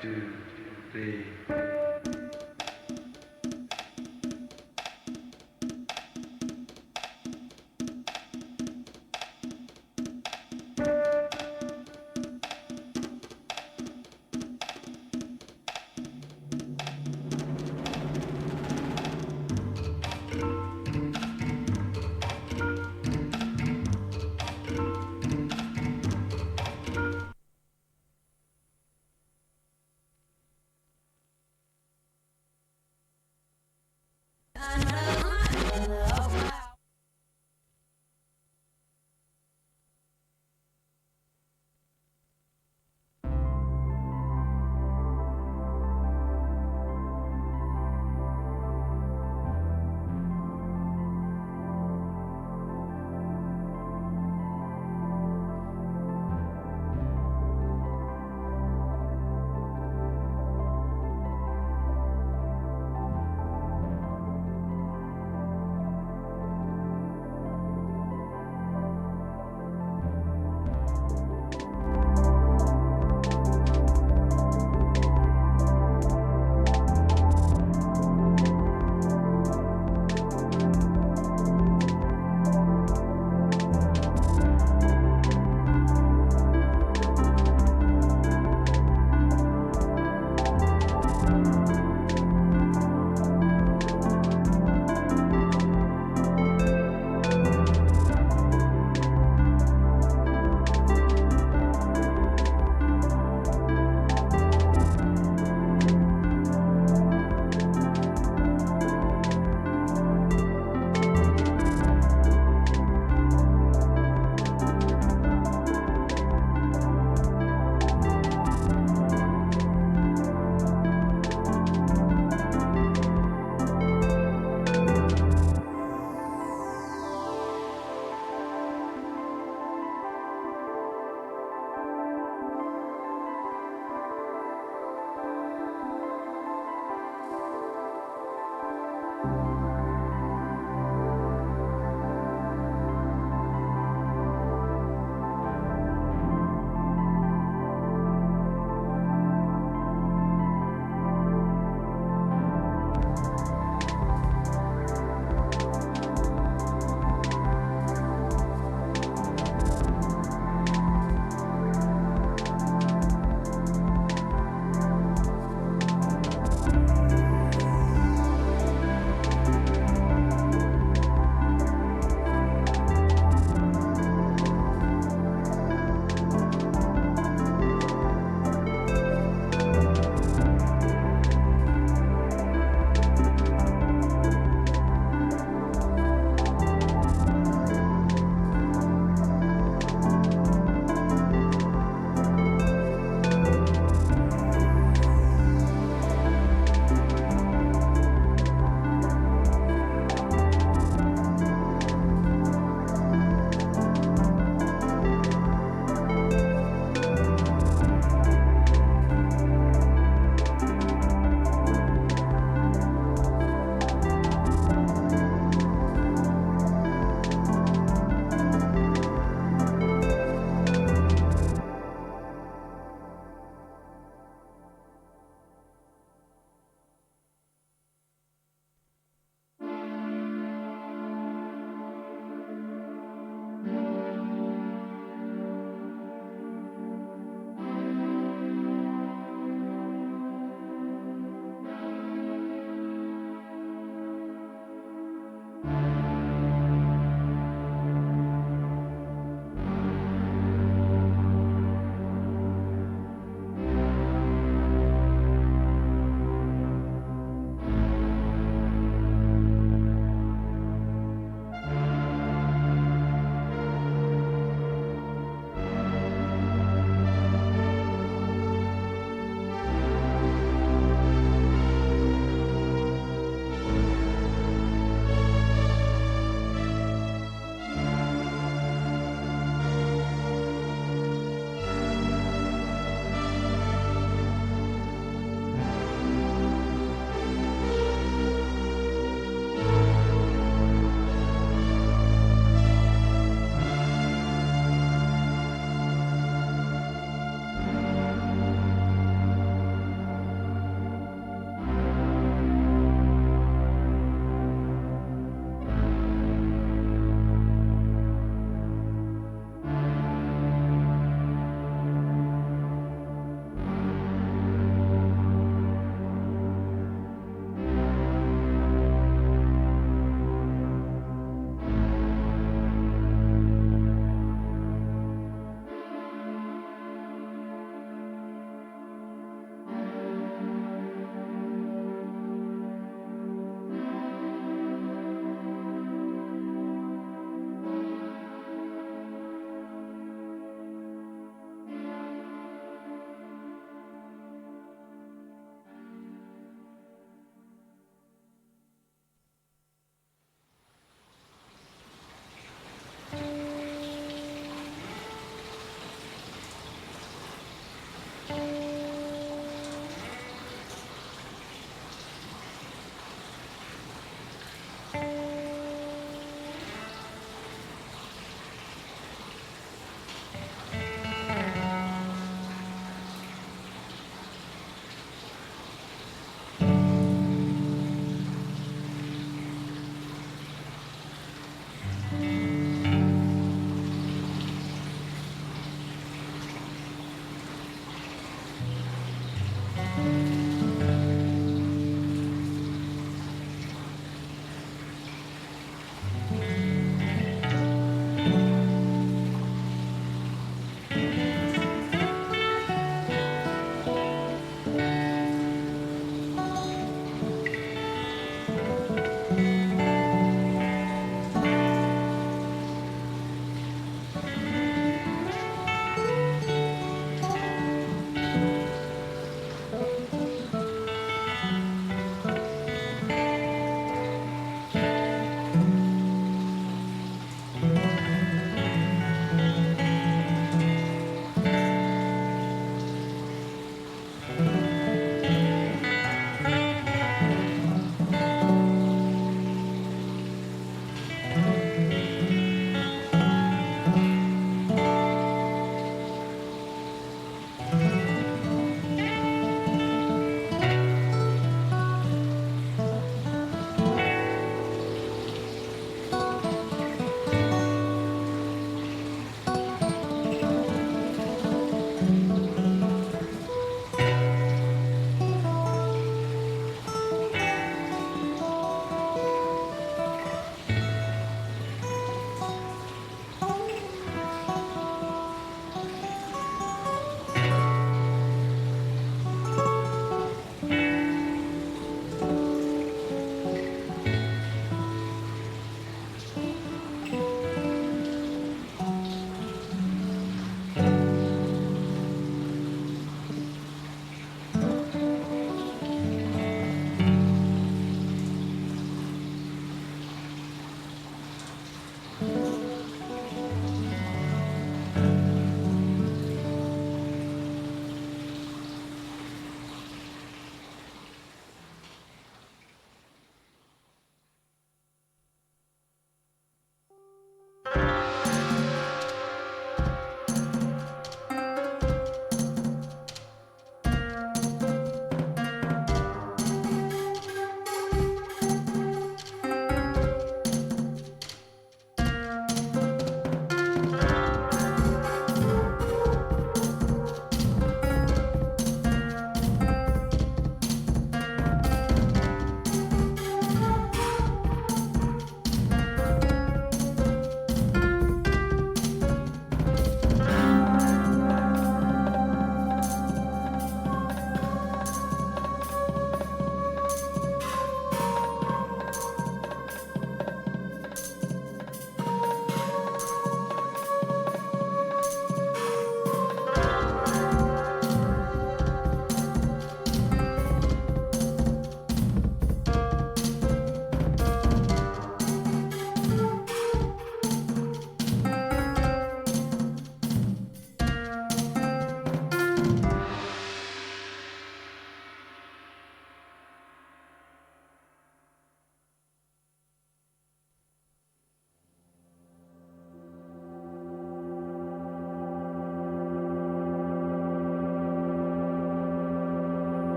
two, three.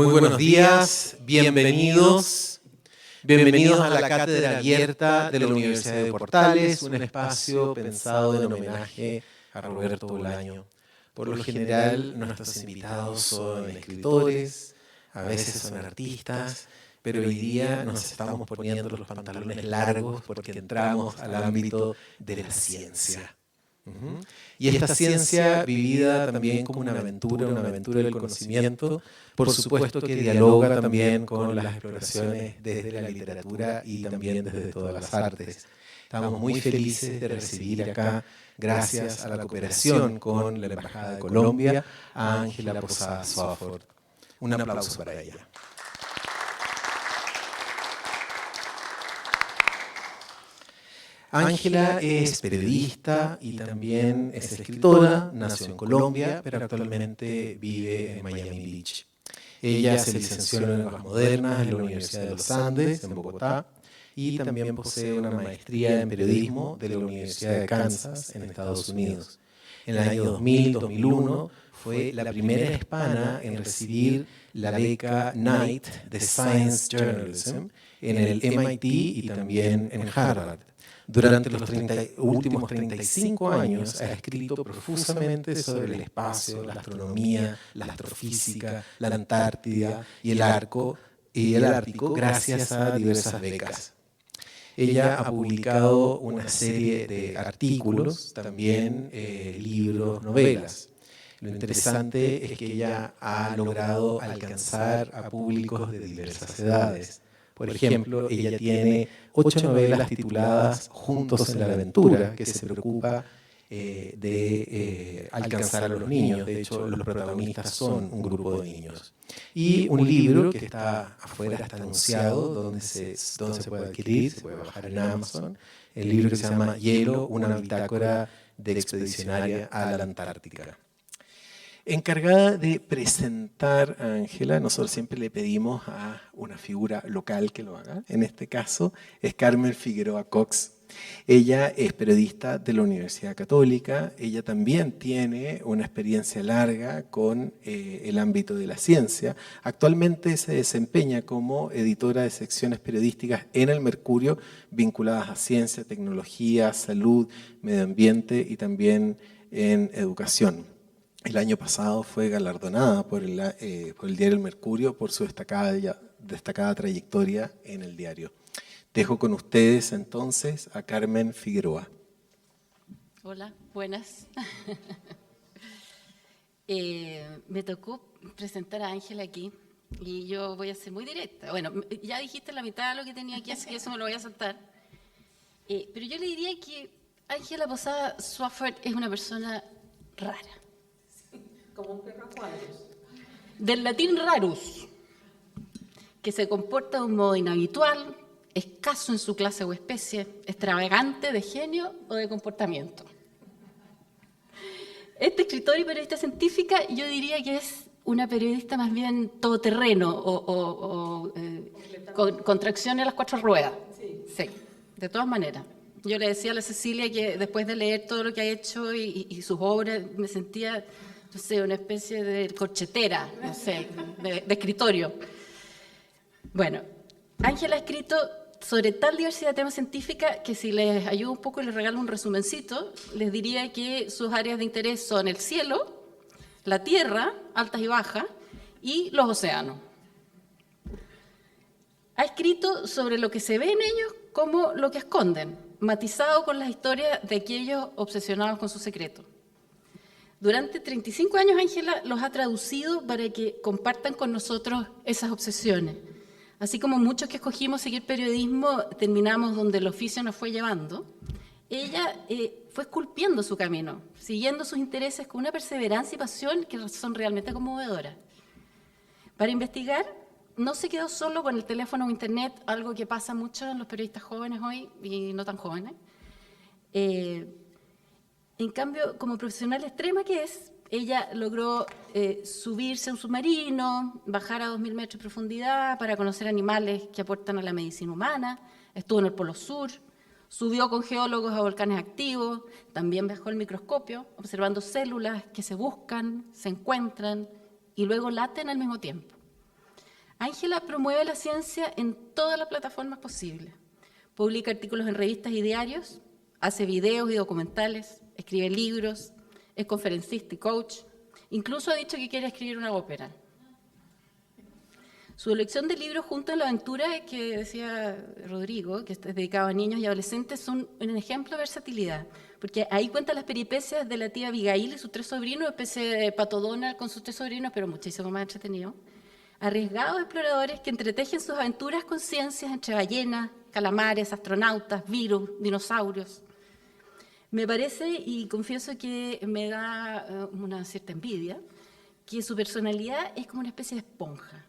Muy buenos días, bienvenidos. Bienvenidos a la Cátedra Abierta de la Universidad de Portales, un espacio pensado en homenaje a Roberto Bolaño. Por lo general, nuestros invitados son escritores, a veces son artistas, pero hoy día nos estamos poniendo los pantalones largos porque entramos al ámbito de la ciencia. Y esta ciencia vivida también como una aventura del conocimiento, por supuesto que dialoga también con las exploraciones desde la literatura y también desde todas las artes. Estamos muy felices de recibir acá, gracias a la cooperación con la Embajada de Colombia, a Ángela Posada Swafford. Un aplauso para ella. Ángela es periodista y también es escritora, nació en Colombia, pero actualmente vive en Miami Beach. Ella se licenció en Lenguas Modernas en la Universidad de los Andes, en Bogotá, y también posee una maestría en periodismo de la Universidad de Kansas, en Estados Unidos. En el año 2000-2001 fue la primera hispana en recibir la beca Knight de Science Journalism en el MIT y también en Harvard. Durante los últimos 35 años ha escrito profusamente sobre el espacio, la astronomía, la astrofísica, la Antártida y el Ártico gracias a diversas becas. Ella ha publicado una serie de artículos, también libros, novelas. Lo interesante es que ella ha logrado alcanzar a públicos de diversas edades. Por ejemplo, ella tiene 8 novelas tituladas Juntos en la Aventura, que se preocupa de alcanzar a los niños. De hecho, los protagonistas son un grupo de niños. Y un libro que está afuera, está anunciado, donde se puede adquirir, se puede bajar en Amazon. El libro que se llama Hielo, una bitácora de expedicionaria a la Antártica. Encargada de presentar a Ángela, nosotros siempre le pedimos a una figura local que lo haga. En este caso es Carmen Figueroa Cox. Ella es periodista de la Universidad Católica. Ella también tiene una experiencia larga con el ámbito de la ciencia. Actualmente se desempeña como editora de secciones periodísticas en El Mercurio vinculadas a ciencia, tecnología, salud, medio ambiente y también en educación. El año pasado fue galardonada por el diario El Mercurio por su destacada trayectoria en el diario. Dejo con ustedes entonces a Carmen Figueroa. Hola, buenas. Me tocó presentar a Ángela aquí y yo voy a ser muy directa. Bueno, ya dijiste la mitad de lo que tenía aquí, así que eso me lo voy a saltar. Pero yo le diría que Ángela Posada Swafford es una persona rara. Como un perro cuadros. Del latín rarus, que se comporta de un modo inhabitual, escaso en su clase o especie, extravagante de genio o de comportamiento. Este escritor y periodista científica yo diría que es una periodista más bien todoterreno con tracción en las 4 ruedas. Sí, de todas maneras. Yo le decía a la Cecilia que después de leer todo lo que ha hecho y sus obras me sentía, no sé, una especie de corchetera, no sé, de escritorio. Bueno, Ángela ha escrito sobre tal diversidad de temas científicos que si les ayudo un poco y les regalo un resumencito, les diría que sus áreas de interés son el cielo, la tierra, altas y bajas, y los océanos. Ha escrito sobre lo que se ve en ellos como lo que esconden, matizado con las historias de aquellos obsesionados con su secreto. Durante 35 años, Ángela los ha traducido para que compartan con nosotros esas obsesiones. Así como muchos que escogimos seguir periodismo, terminamos donde el oficio nos fue llevando, ella fue esculpiendo su camino, siguiendo sus intereses con una perseverancia y pasión que son realmente conmovedoras. Para investigar, no se quedó solo con el teléfono o internet, algo que pasa mucho en los periodistas jóvenes hoy y no tan jóvenes. En cambio, como profesional extrema que es, ella logró subirse a un submarino, bajar a 2.000 metros de profundidad para conocer animales que aportan a la medicina humana, estuvo en el Polo Sur, subió con geólogos a volcanes activos, también viajó al microscopio, observando células que se buscan, se encuentran y luego laten al mismo tiempo. Ángela promueve la ciencia en todas las plataformas posibles. Publica artículos en revistas y diarios, hace videos y documentales, escribe libros, es conferencista y coach. Incluso ha dicho que quiere escribir una ópera. Su colección de libros junto a la aventura, que decía Rodrigo, que es dedicado a niños y adolescentes, son un ejemplo de versatilidad, porque ahí cuenta las peripecias de la tía Abigail y sus 3 sobrinos, especie de Pato Donald con sus 3 sobrinos, pero muchísimo más entretenido. Arriesgados exploradores que entretejen sus aventuras con ciencias entre ballenas, calamares, astronautas, virus, dinosaurios. Me parece, y confieso que me da una cierta envidia, que su personalidad es como una especie de esponja,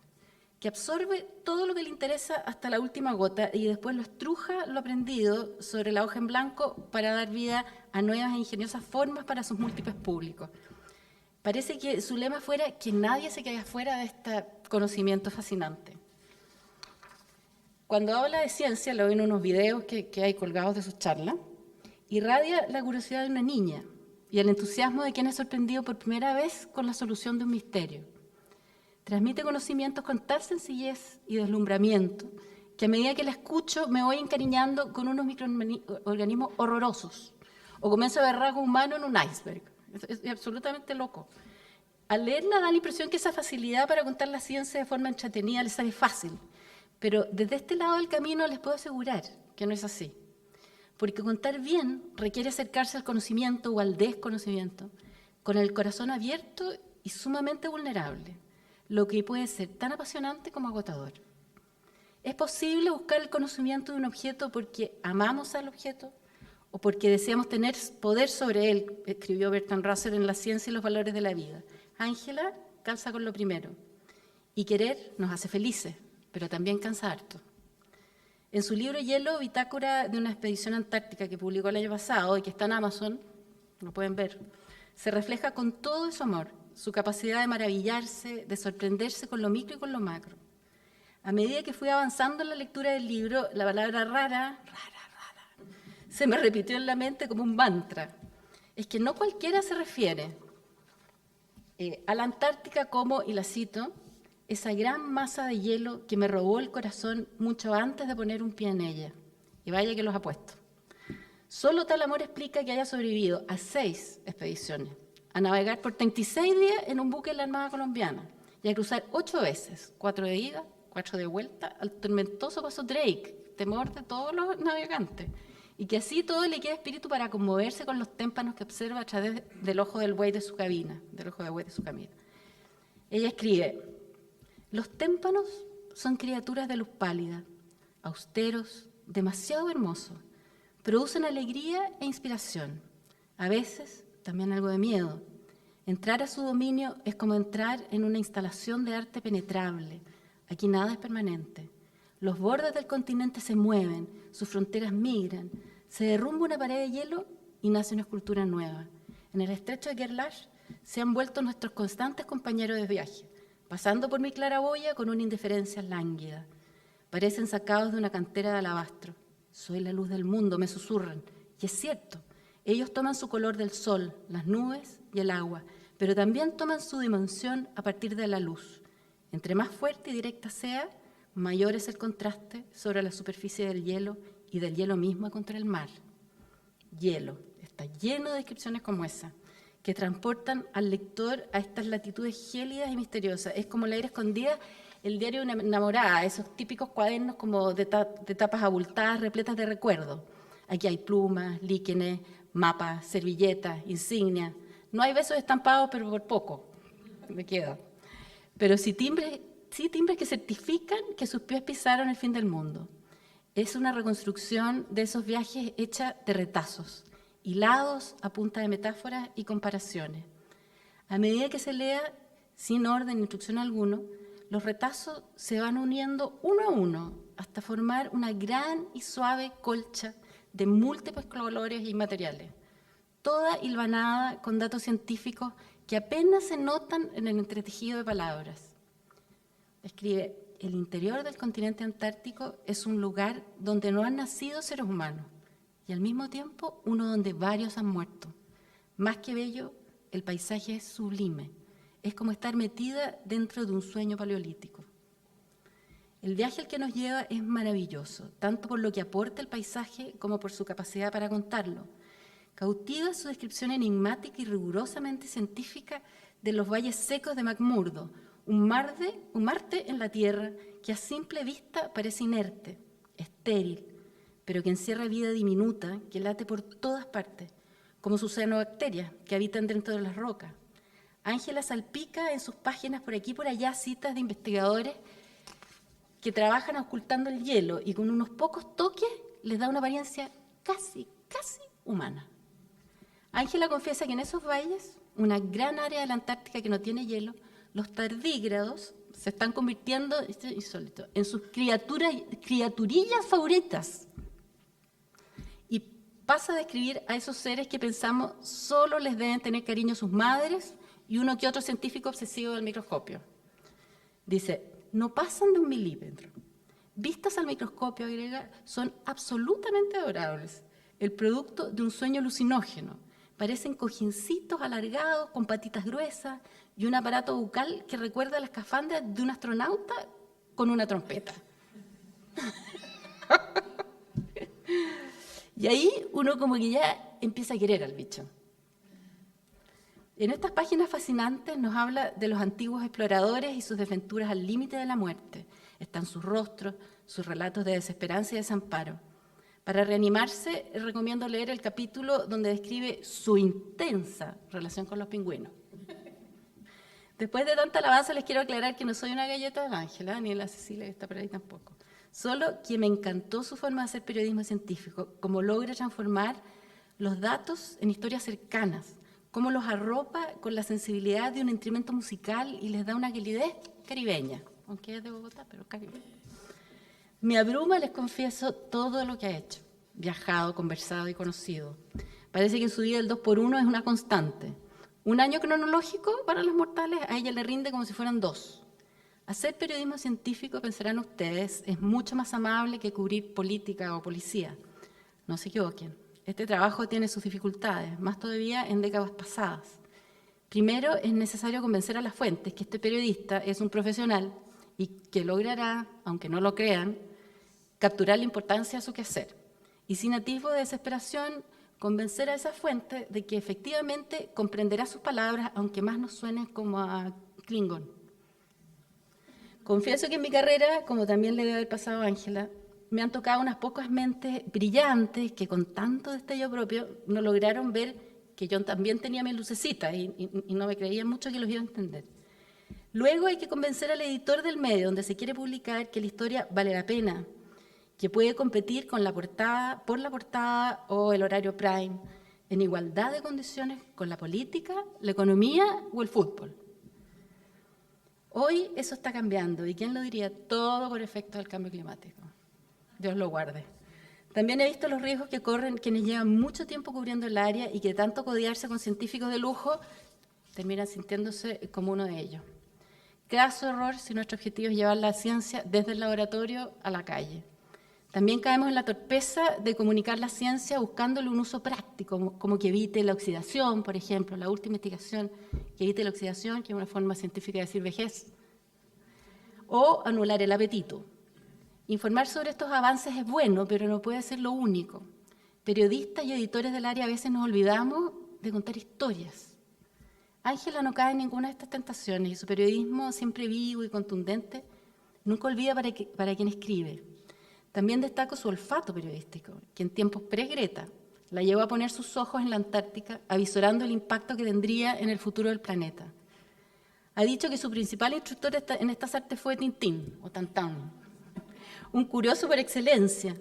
que absorbe todo lo que le interesa hasta la última gota y después lo estruja lo aprendido sobre la hoja en blanco para dar vida a nuevas e ingeniosas formas para sus múltiples públicos. Parece que su lema fuera que nadie se quede fuera de este conocimiento fascinante. Cuando habla de ciencia, lo veo en unos videos que hay colgados de sus charlas, irradia la curiosidad de una niña y el entusiasmo de quien es sorprendido por primera vez con la solución de un misterio. Transmite conocimientos con tal sencillez y deslumbramiento que a medida que la escucho me voy encariñando con unos microorganismos horrorosos o comienzo a ver rasgos humanos en un iceberg. Es absolutamente loco. Al leerla da la impresión que esa facilidad para contar la ciencia de forma entretenida les sale fácil, pero desde este lado del camino les puedo asegurar que no es así. Porque contar bien requiere acercarse al conocimiento o al desconocimiento con el corazón abierto y sumamente vulnerable, lo que puede ser tan apasionante como agotador. Es posible buscar el conocimiento de un objeto porque amamos al objeto o porque deseamos tener poder sobre él, escribió Bertrand Russell en La ciencia y los valores de la vida. Ángela calza con lo primero. Y querer nos hace felices, pero también cansa harto. En su libro Hielo, bitácora de una expedición antártica que publicó el año pasado y que está en Amazon, lo pueden ver, se refleja con todo su amor, su capacidad de maravillarse, de sorprenderse con lo micro y con lo macro. A medida que fui avanzando en la lectura del libro, la palabra rara, se me repitió en la mente como un mantra. Es que no cualquiera se refiere a la Antártica como, y la cito, esa gran masa de hielo que me robó el corazón mucho antes de poner un pie en ella. Y vaya que los ha puesto. Solo tal amor explica que haya sobrevivido a 6 expediciones, a navegar por 36 días en un buque de la Armada Colombiana y a cruzar 8 veces, 4 de ida, 4 de vuelta, al tormentoso paso Drake, temor de todos los navegantes, y que así todo le queda espíritu para conmoverse con los témpanos que observa a través del ojo del buey de su cabina, del ojo del buey de su camino. Ella escribe: los témpanos son criaturas de luz pálida, austeros, demasiado hermosos, producen alegría e inspiración, a veces también algo de miedo. Entrar a su dominio es como entrar en una instalación de arte penetrable. Aquí nada es permanente. Los bordes del continente se mueven, sus fronteras migran, se derrumba una pared de hielo y nace una escultura nueva. En el estrecho de Gerlache se han vuelto nuestros constantes compañeros de viaje, pasando por mi claraboya con una indiferencia lánguida. Parecen sacados de una cantera de alabastro. Soy la luz del mundo, me susurran. Y es cierto, ellos toman su color del sol, las nubes y el agua, pero también toman su dimensión a partir de la luz. Entre más fuerte y directa sea, mayor es el contraste sobre la superficie del hielo y del hielo mismo contra el mar. Hielo, está lleno de descripciones como esa, que transportan al lector a estas latitudes gélidas y misteriosas. Es como leer escondida el diario de una enamorada, esos típicos cuadernos como de tapas abultadas, repletas de recuerdos. Aquí hay plumas, líquenes, mapas, servilletas, insignias. No hay besos estampados, pero por poco me queda. Pero sí timbres que certifican que sus pies pisaron el fin del mundo. Es una reconstrucción de esos viajes hecha de retazos, hilados a punta de metáforas y comparaciones. A medida que se lea, sin orden ni instrucción alguno, los retazos se van uniendo uno a uno hasta formar una gran y suave colcha de múltiples colores y materiales, toda hilvanada con datos científicos que apenas se notan en el entretejido de palabras. Escribe: el interior del continente antártico es un lugar donde no han nacido seres humanos y al mismo tiempo uno donde varios han muerto. Más que bello, el paisaje es sublime. Es como estar metida dentro de un sueño paleolítico. El viaje al que nos lleva es maravilloso, tanto por lo que aporta el paisaje como por su capacidad para contarlo. Cautiva su descripción enigmática y rigurosamente científica de los valles secos de McMurdo, un Marte en la Tierra que a simple vista parece inerte, estéril, pero que encierra vida diminuta que late por todas partes, como sus cianobacterias que habitan dentro de las rocas. Ángela salpica en sus páginas por aquí y por allá citas de investigadores que trabajan ocultando el hielo y con unos pocos toques les da una apariencia casi humana. Ángela confiesa que en esos valles, una gran área de la Antártica que no tiene hielo, los tardígrados se están convirtiendo, esto es insólito, en sus criaturillas favoritas. Y pasa a describir a esos seres que pensamos solo les deben tener cariño sus madres y uno que otro científico obsesivo del microscopio. Dice, no pasan de 1 milímetro. Vistas al microscopio, agrega, son absolutamente adorables, el producto de un sueño alucinógeno. Parecen cojincitos alargados, con patitas gruesas y un aparato bucal que recuerda a la escafandra de un astronauta con una trompeta. Y ahí uno como que ya empieza a querer al bicho. En estas páginas fascinantes nos habla de los antiguos exploradores y sus desventuras al límite de la muerte. Están sus rostros, sus relatos de desesperanza y desamparo. Para reanimarse, recomiendo leer el capítulo donde describe su intensa relación con los pingüinos. Después de tanta alabanza, les quiero aclarar que no soy una galleta de la Ángela, ni la Cecilia que está por ahí tampoco. Solo que me encantó su forma de hacer periodismo científico, cómo logra transformar los datos en historias cercanas, cómo los arropa con la sensibilidad de un instrumento musical y les da una calidez caribeña, aunque es de Bogotá, pero caribeña. Me abruma, les confieso, todo lo que ha hecho, viajado, conversado y conocido. Parece que en su vida el 2x1 es una constante. Un año cronológico para los mortales a ella le rinde como si fueran 2. Hacer periodismo científico, pensarán ustedes, es mucho más amable que cubrir política o policía. No se equivoquen, este trabajo tiene sus dificultades, más todavía en décadas pasadas. Primero, es necesario convencer a las fuentes que este periodista es un profesional y que logrará, aunque no lo crean, capturar la importancia de su quehacer. Y sin atisbo de desesperación, convencer a esa fuente de que efectivamente comprenderá sus palabras, aunque más nos suenen como a Klingon. Confieso que en mi carrera, como también le debe haber pasado a Ángela, me han tocado unas pocas mentes brillantes que con tanto destello propio no lograron ver que yo también tenía mis lucecitas y no me creían mucho que los iba a entender. Luego hay que convencer al editor del medio donde se quiere publicar que la historia vale la pena, que puede competir con la portada, por la portada o el horario prime, en igualdad de condiciones con la política, la economía o el fútbol. Hoy eso está cambiando, y ¿quién lo diría? Todo por efecto del cambio climático. Dios lo guarde. También he visto los riesgos que corren quienes llevan mucho tiempo cubriendo el área y que tanto codearse con científicos de lujo terminan sintiéndose como uno de ellos. Graso error si nuestro objetivo es llevar la ciencia desde el laboratorio a la calle. También caemos en la torpeza de comunicar la ciencia buscándole un uso práctico, como que evite la oxidación, por ejemplo, la última investigación, que evite la oxidación, que es una forma científica de decir vejez, o anular el apetito. Informar sobre estos avances es bueno, pero no puede ser lo único. Periodistas y editores del área a veces nos olvidamos de contar historias. Ángela no cae en ninguna de estas tentaciones y su periodismo, siempre vivo y contundente, nunca olvida para quien escribe. También destaco su olfato periodístico, que en tiempos pre-Greta la llevó a poner sus ojos en la Antártica, avisorando el impacto que tendría en el futuro del planeta. Ha dicho que su principal instructor en estas artes fue Tintín, o Tantán, un curioso por excelencia,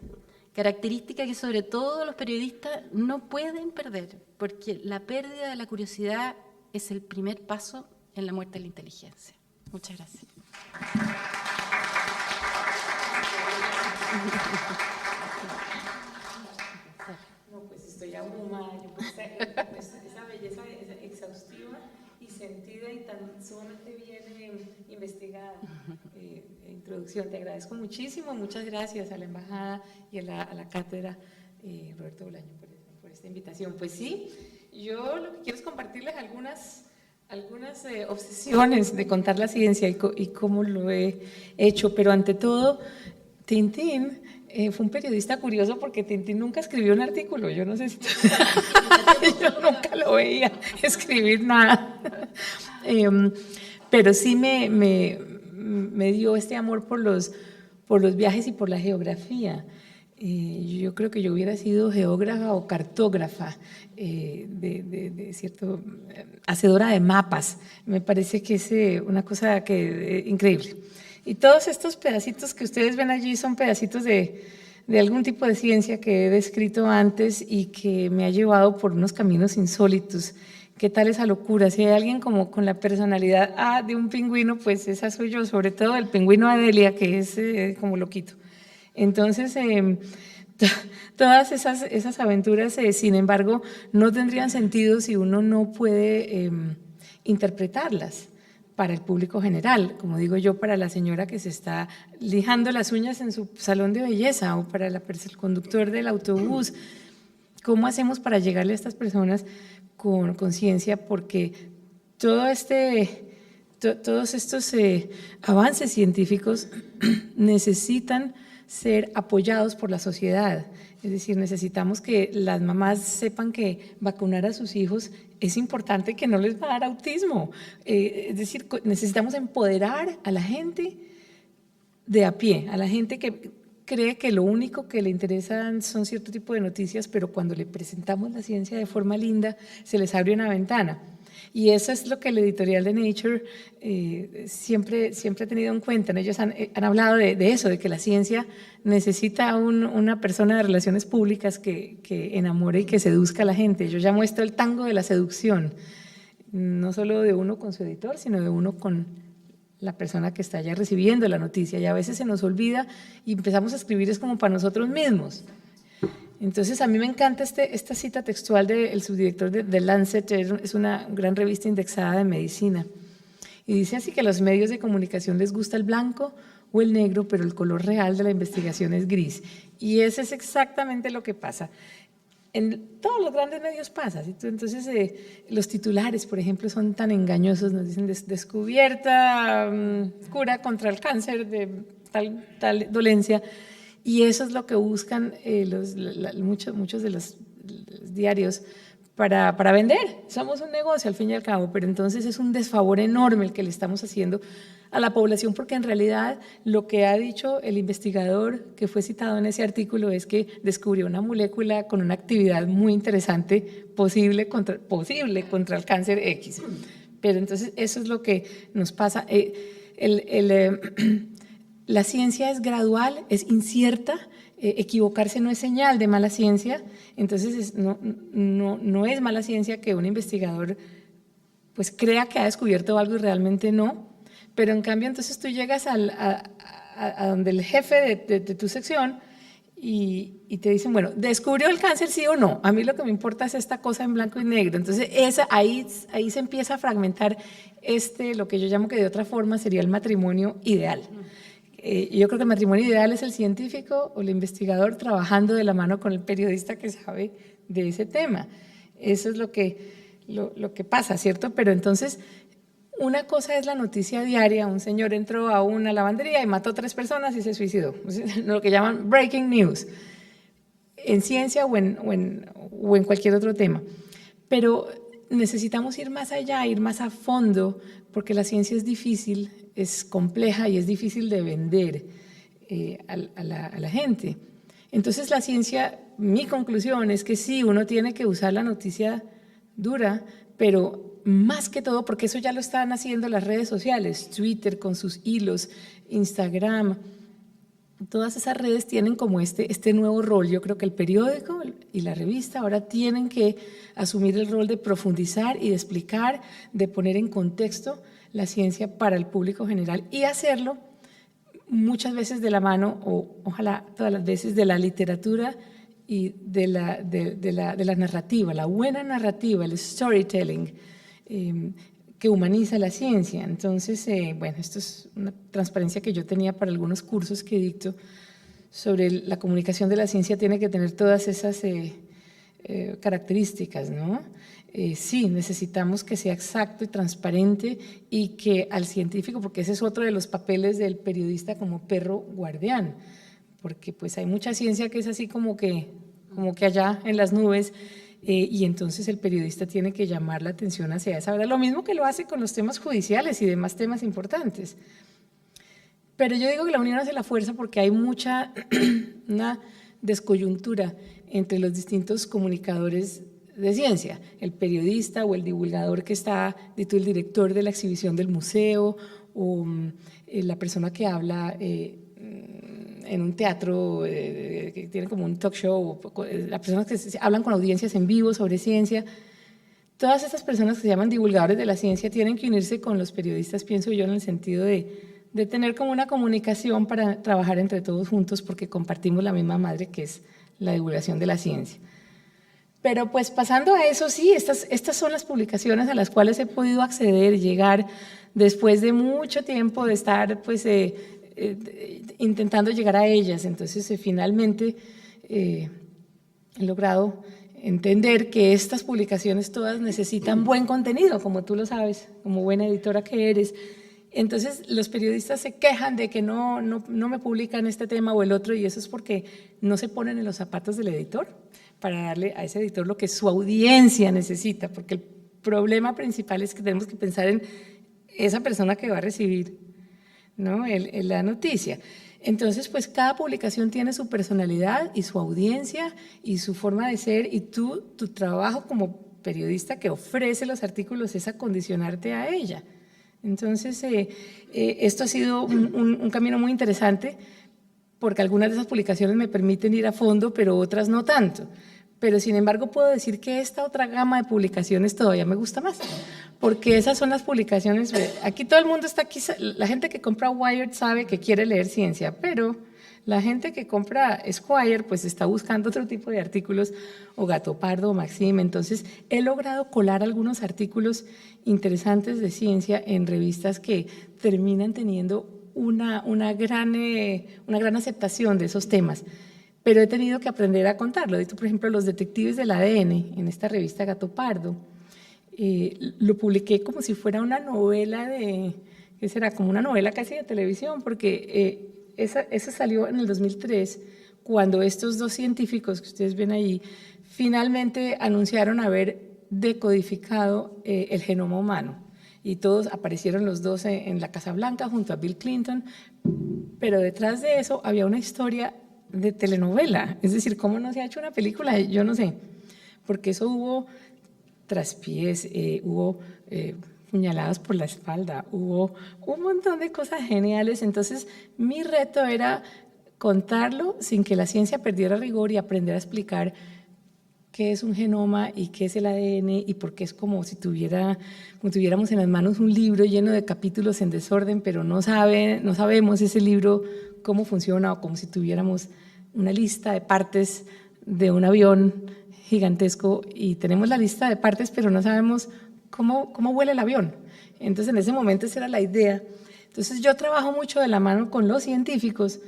característica que sobre todo los periodistas no pueden perder, porque la pérdida de la curiosidad es el primer paso en la muerte de la inteligencia. Muchas gracias. No, pues estoy abrumada. Esa belleza exhaustiva y sentida y tan sumamente bien investigada. Introducción, te agradezco muchísimo. Muchas gracias a la Embajada y a la Cátedra Roberto Bolaño por esta invitación. Pues sí, yo lo que quiero es compartirles algunas algunas obsesiones de contar la ciencia y cómo lo he hecho, pero ante todo, Tintín fue un periodista curioso porque Tintín nunca escribió un artículo. Yo no sé si yo nunca lo veía escribir nada, pero sí me dio este amor por los viajes y por la geografía. Yo creo que yo hubiera sido geógrafa o cartógrafa, cierto, hacedora de mapas. Me parece que es una cosa increíble. Y todos estos pedacitos que ustedes ven allí son pedacitos de algún tipo de ciencia que he descrito antes y que me ha llevado por unos caminos insólitos. ¿Qué tal esa locura? Si hay alguien como con la personalidad de un pingüino, pues esa soy yo, sobre todo el pingüino Adelia, que es como loquito. Entonces, todas esas aventuras, sin embargo, no tendrían sentido si uno no puede interpretarlas para el público general, como digo yo, para la señora que se está lijando las uñas en su salón de belleza o para el conductor del autobús. ¿Cómo hacemos para llegarle a estas personas con conciencia? Porque todos estos avances científicos necesitan ser apoyados por la sociedad. Es decir, necesitamos que las mamás sepan que vacunar a sus hijos es importante, que no les va a dar autismo. Es decir, necesitamos empoderar a la gente de a pie, a la gente que cree que lo único que le interesan son cierto tipo de noticias, pero cuando le presentamos la ciencia de forma linda, se les abre una ventana. Y eso es lo que el editorial de Nature siempre ha tenido en cuenta. Ellos han hablado de eso, de que la ciencia necesita una persona de relaciones públicas que enamore y que seduzca a la gente. Yo ya muestro el tango de la seducción, no solo de uno con su editor, sino de uno con la persona que está ya recibiendo la noticia. Y a veces se nos olvida y empezamos a escribir es como para nosotros mismos. Entonces, a mí me encanta esta cita textual del subdirector de Lancet, es una gran revista indexada de medicina, y dice así que a los medios de comunicación les gusta el blanco o el negro, pero el color real de la investigación es gris. Y eso es exactamente lo que pasa. En todos los grandes medios pasa. Entonces, los titulares, por ejemplo, son tan engañosos, nos dicen descubierta cura contra el cáncer de tal dolencia. Y eso es lo que buscan muchos de los diarios para vender. Somos un negocio al fin y al cabo, pero entonces es un desfavor enorme el que le estamos haciendo a la población, porque en realidad lo que ha dicho el investigador que fue citado en ese artículo es que descubrió una molécula con una actividad muy interesante posible contra el cáncer X. Pero entonces eso es lo que nos pasa. La ciencia es gradual, es incierta, equivocarse no es señal de mala ciencia, entonces no es mala ciencia que un investigador pues crea que ha descubierto algo y realmente no, pero en cambio entonces tú llegas a donde el jefe de tu sección y te dicen, bueno, ¿descubrió el cáncer sí o no? A mí lo que me importa es esta cosa en blanco y negro. Entonces ahí se empieza a fragmentar lo que yo llamo que de otra forma sería el matrimonio ideal. Yo creo que el matrimonio ideal es el científico o el investigador trabajando de la mano con el periodista que sabe de ese tema. Eso es lo que pasa, ¿cierto? Pero entonces, una cosa es la noticia diaria. Un señor entró a una lavandería y mató 3 personas y se suicidó. Lo que llaman breaking news, en ciencia o en cualquier otro tema. Pero necesitamos ir más allá, ir más a fondo, porque la ciencia es difícil, es compleja y es difícil de vender a la gente. Entonces la ciencia, mi conclusión es que sí, uno tiene que usar la noticia dura, pero más que todo, porque eso ya lo están haciendo las redes sociales, Twitter con sus hilos, Instagram, todas esas redes tienen como este nuevo rol. Yo creo que el periódico y la revista ahora tienen que asumir el rol de profundizar y de explicar, de poner en contexto la ciencia para el público general y hacerlo muchas veces de la mano, o ojalá todas las veces, de la literatura y de la narrativa, la buena narrativa, el storytelling, que humaniza la ciencia. Entonces, bueno, esto es una transparencia que yo tenía para algunos cursos que dicto sobre la comunicación de la ciencia. Tiene que tener todas esas características, ¿no? Sí, necesitamos que sea exacto y transparente y que al científico, porque ese es otro de los papeles del periodista como perro guardián, porque pues hay mucha ciencia que es así como que allá en las nubes, y entonces el periodista tiene que llamar la atención hacia esa verdad, lo mismo que lo hace con los temas judiciales y demás temas importantes. Pero yo digo que la unión hace la fuerza porque hay una descoyuntura entre los distintos comunicadores de ciencia, el periodista o el divulgador que está, el director de la exhibición del museo, o la persona que habla en un teatro, que tiene como un talk show, las personas que hablan con audiencias en vivo sobre ciencia. Todas estas personas que se llaman divulgadores de la ciencia tienen que unirse con los periodistas, pienso yo, en el sentido de tener como una comunicación para trabajar entre todos juntos, porque compartimos la misma madre, que es la divulgación de la ciencia. Pero pues pasando a eso, sí, estas son las publicaciones a las cuales he podido acceder, llegar después de mucho tiempo de estar pues intentando llegar a ellas. Entonces finalmente he logrado entender que estas publicaciones todas necesitan buen contenido, como tú lo sabes, como buena editora que eres. Entonces los periodistas se quejan de que no me publican este tema o el otro, y eso es porque no se ponen en los zapatos del editor para darle a ese editor lo que su audiencia necesita, porque el problema principal es que tenemos que pensar en esa persona que va a recibir, ¿no? la noticia. Entonces, pues cada publicación tiene su personalidad y su audiencia y su forma de ser, y tu trabajo como periodista que ofrece los artículos es acondicionarte a ella. Entonces, esto ha sido un camino muy interesante, porque algunas de esas publicaciones me permiten ir a fondo, pero otras no tanto. Pero sin embargo puedo decir que esta otra gama de publicaciones todavía me gusta más, porque esas son las publicaciones, aquí todo el mundo está aquí, la gente que compra Wired sabe que quiere leer ciencia, pero la gente que compra Esquire pues está buscando otro tipo de artículos, o Gato Pardo o Maxim. Entonces he logrado colar algunos artículos interesantes de ciencia en revistas que terminan teniendo una gran aceptación de esos temas, pero he tenido que aprender a contarlo. Por ejemplo, Los detectives del ADN, en esta revista Gato Pardo, lo publiqué como si fuera una novela ¿qué será? Como una novela casi de televisión, porque esa salió en el 2003, cuando estos dos científicos que ustedes ven ahí finalmente anunciaron haber decodificado el genoma humano, y todos aparecieron los dos en la Casa Blanca junto a Bill Clinton, pero detrás de eso había una historia de telenovela, es decir, ¿cómo no se ha hecho una película? Yo no sé, porque eso hubo traspiés, hubo puñaladas por la espalda, hubo un montón de cosas geniales. Entonces mi reto era contarlo sin que la ciencia perdiera rigor y aprender a explicar qué es un genoma y qué es el ADN, y por qué es como si tuviéramos en las manos un libro lleno de capítulos en desorden, pero no sabemos ese libro cómo funciona, o como si tuviéramos una lista de partes de un avión gigantesco y tenemos la lista de partes, pero no sabemos cómo vuela el avión. Entonces en ese momento esa era la idea. Entonces yo trabajo mucho de la mano con los científicos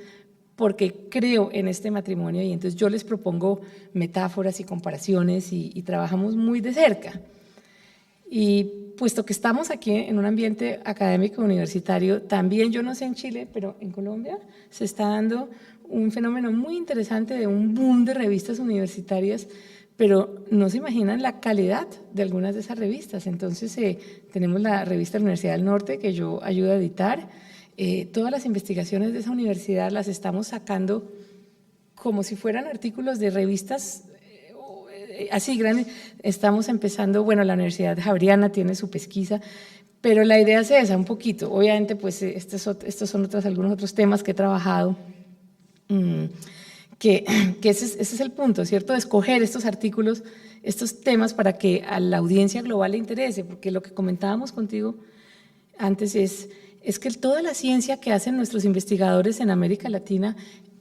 porque creo en este matrimonio, y entonces yo les propongo metáforas y comparaciones y trabajamos muy de cerca. Y puesto que estamos aquí en un ambiente académico universitario, también, yo no sé en Chile, pero en Colombia se está dando un fenómeno muy interesante de un boom de revistas universitarias, pero no se imaginan la calidad de algunas de esas revistas. Entonces tenemos la revista de la Universidad del Norte, que yo ayudo a editar. Todas las investigaciones de esa universidad las estamos sacando como si fueran artículos de revistas así grandes. Estamos empezando, bueno, la Universidad Javeriana tiene su pesquisa, pero la idea es esa, un poquito. Obviamente, pues estos son algunos otros temas que he trabajado, que ese es el punto, ¿cierto? De escoger estos artículos, estos temas para que a la audiencia global le interese, porque lo que comentábamos contigo antes es que toda la ciencia que hacen nuestros investigadores en América Latina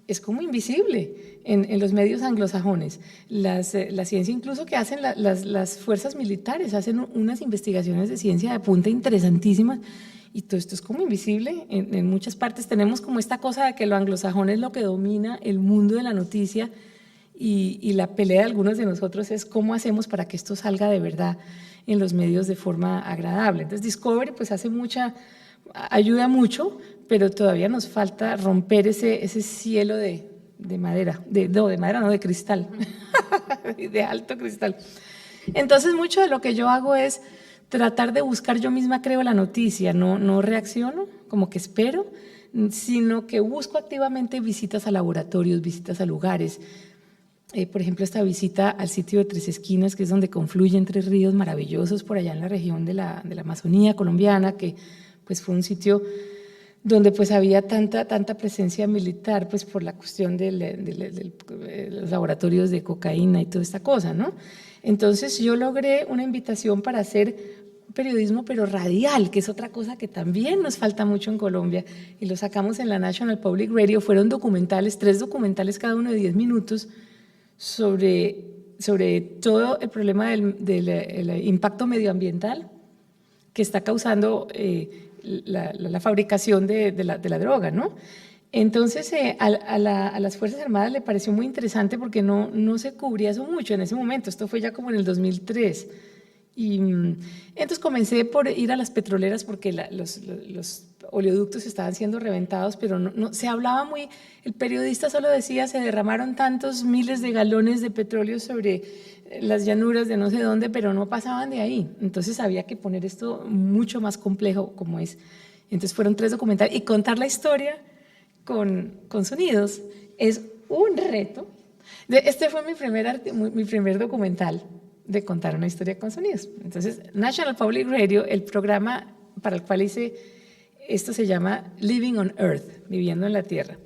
es como invisible en los medios anglosajones. La ciencia incluso que hacen las fuerzas militares, hacen unas investigaciones de ciencia de punta interesantísimas, y todo esto es como invisible en muchas partes. Tenemos como esta cosa de que lo anglosajón es lo que domina el mundo de la noticia, y la pelea de algunos de nosotros es cómo hacemos para que esto salga de verdad en los medios de forma agradable. Entonces Discovery pues ayuda mucho, pero todavía nos falta romper ese cielo de madera, de cristal, de alto cristal. Entonces mucho de lo que yo hago es tratar de buscar, yo misma creo la noticia, no reacciono, como que espero, sino que busco activamente visitas a laboratorios, visitas a lugares. Por ejemplo, esta visita al sitio de Tres Esquinas, que es donde confluyen 3 ríos maravillosos por allá en la región de la Amazonía colombiana, que pues fue un sitio donde pues había tanta presencia militar, pues por la cuestión de los laboratorios de cocaína y toda esta cosa, ¿no? Entonces yo logré una invitación para hacer periodismo, pero radial, que es otra cosa que también nos falta mucho en Colombia, y lo sacamos en la National Public Radio. Fueron documentales, 3 documentales cada uno de 10 minutos, sobre todo el problema del impacto medioambiental que está causando la fabricación de la droga, ¿no? Entonces a las Fuerzas Armadas le pareció muy interesante porque no se cubría eso mucho en ese momento. Esto fue ya como en el 2003. Y entonces comencé por ir a las petroleras porque los oleoductos estaban siendo reventados, pero no se hablaba muy, el periodista solo decía se derramaron tantos miles de galones de petróleo sobre las llanuras de no sé dónde, pero no pasaban de ahí. Entonces había que poner esto mucho más complejo como es. Entonces fueron 3 documentales y contar la historia con sonidos es un reto. Este fue mi primer documental de contar una historia con sonidos. Entonces, National Public Radio, el programa para el cual hice esto se llama Living on Earth, viviendo en la Tierra.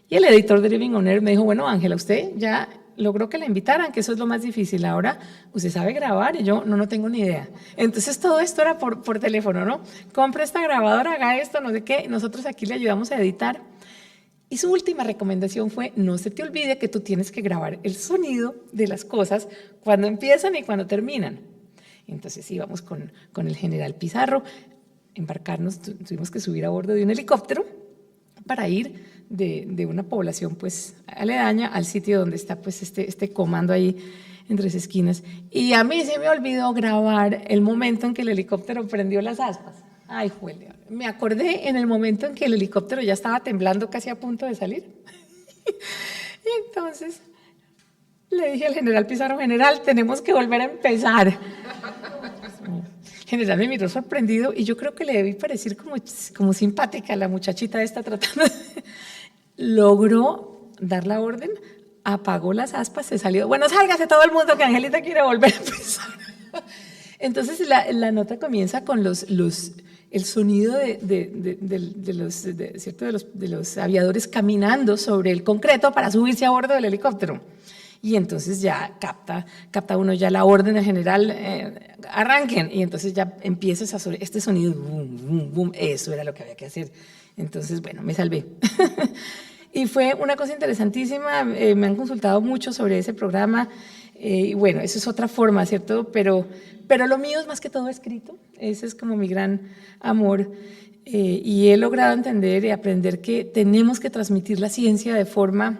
Y el editor de Living on Earth me dijo, bueno, Ángela, usted ya logró que la invitaran, que eso es lo más difícil. Ahora, usted sabe grabar, y yo no tengo ni idea. Entonces, todo esto era por teléfono, ¿no? Compre esta grabadora, haga esto, no sé qué, nosotros aquí le ayudamos a editar. Y su última recomendación fue, no se te olvide que tú tienes que grabar el sonido de las cosas cuando empiezan y cuando terminan. Entonces íbamos con el general Pizarro, embarcarnos, tuvimos que subir a bordo de un helicóptero para ir de una población pues aledaña al sitio donde está pues este comando ahí en Tres Esquinas. Y a mí se me olvidó grabar el momento en que el helicóptero prendió las aspas. Ay, juele. Me acordé en el momento en que el helicóptero ya estaba temblando casi a punto de salir. Y entonces le dije al general Pizarro, general, tenemos que volver a empezar. El general me miró sorprendido y yo creo que le debí parecer como simpática la muchachita esta tratando. Logró dar la orden, apagó las aspas, se salió. Bueno, sálgase todo el mundo que Angelita quiere volver a empezar. Entonces la nota comienza con el sonido de los aviadores caminando sobre el concreto para subirse a bordo del helicóptero. Y entonces ya capta uno ya la orden del general, arranquen. Y entonces ya empieza este sonido, boom, boom, boom. Eso era lo que había que hacer. Entonces, bueno, me salvé. Y fue una cosa interesantísima. Me han consultado mucho sobre ese programa. Y bueno, eso es otra forma, ¿cierto? Pero lo mío es más que todo escrito. Ese es como mi gran amor. Y he logrado entender y aprender que tenemos que transmitir la ciencia de forma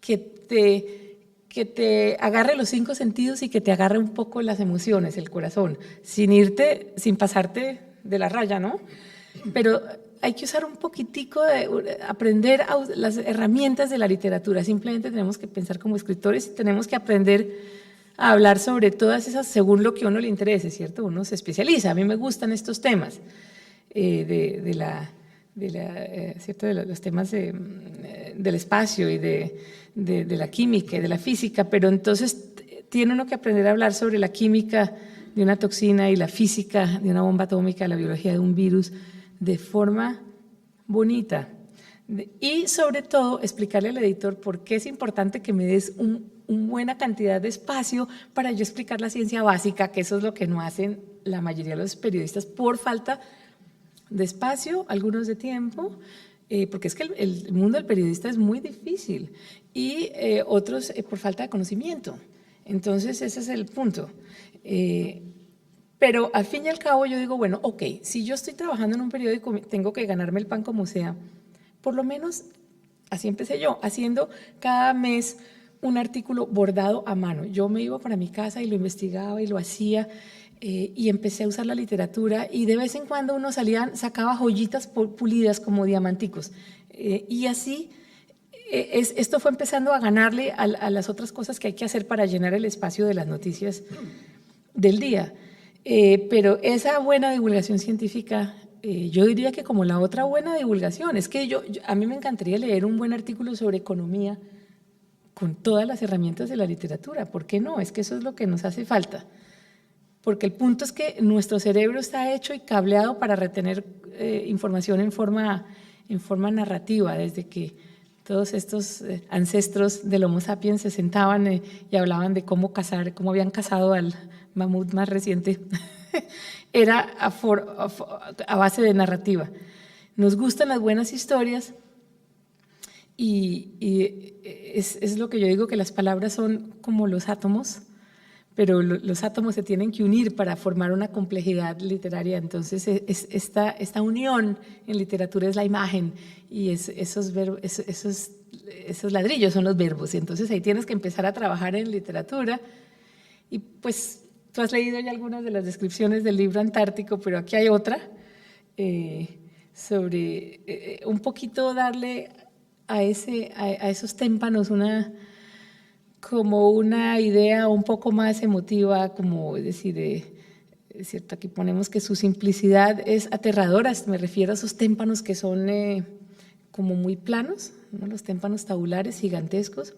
que te agarre los 5 sentidos y que te agarre un poco las emociones, el corazón, sin pasarte de la raya, ¿no? Pero hay que usar un poquitico aprender las herramientas de la literatura. Simplemente tenemos que pensar como escritores y tenemos que aprender a hablar sobre todas esas según lo que a uno le interese, ¿cierto? Uno se especializa. A mí me gustan estos temas ¿cierto? De los temas del espacio y de la química y de la física, pero entonces tiene uno que aprender a hablar sobre la química de una toxina y la física de una bomba atómica, la biología de un virus, de forma bonita. Y sobre todo explicarle al editor por qué es importante que me des una buena cantidad de espacio para yo explicar la ciencia básica, que eso es lo que no hacen la mayoría de los periodistas por falta de espacio, algunos de tiempo, porque es que el mundo del periodista es muy difícil, y otros por falta de conocimiento. Entonces ese es el punto. Pero al fin y al cabo yo digo, bueno, ok, si yo estoy trabajando en un periódico, tengo que ganarme el pan como sea. Por lo menos así empecé yo, haciendo cada mes un artículo bordado a mano. Yo me iba para mi casa y lo investigaba y lo hacía, y empecé a usar la literatura, y de vez en cuando uno sacaba joyitas pulidas como diamanticos, y así esto fue empezando a ganarle a las otras cosas que hay que hacer para llenar el espacio de las noticias del día. Pero esa buena divulgación científica, yo diría que como la otra buena divulgación, es que a mí me encantaría leer un buen artículo sobre economía con todas las herramientas de la literatura. ¿Por qué no? Es que eso es lo que nos hace falta. Porque el punto es que nuestro cerebro está hecho y cableado para retener información en forma narrativa, desde que todos estos ancestros del Homo sapiens se sentaban y hablaban de cómo habían cazado al mamut más reciente. Era a base de narrativa. Nos gustan las buenas historias, y es lo que yo digo, que las palabras son como los átomos, pero los átomos se tienen que unir para formar una complejidad literaria. Entonces esta unión en literatura es la imagen, y esos ladrillos son los verbos. Entonces ahí tienes que empezar a trabajar en literatura. Y pues tú has leído ya algunas de las descripciones del libro Antártico, pero aquí hay otra sobre un poquito darle a esos témpanos como una idea un poco más emotiva, como es decir, es cierto, aquí ponemos que su simplicidad es aterradora. Me refiero a esos témpanos que son como muy planos, ¿no? Los témpanos tabulares gigantescos.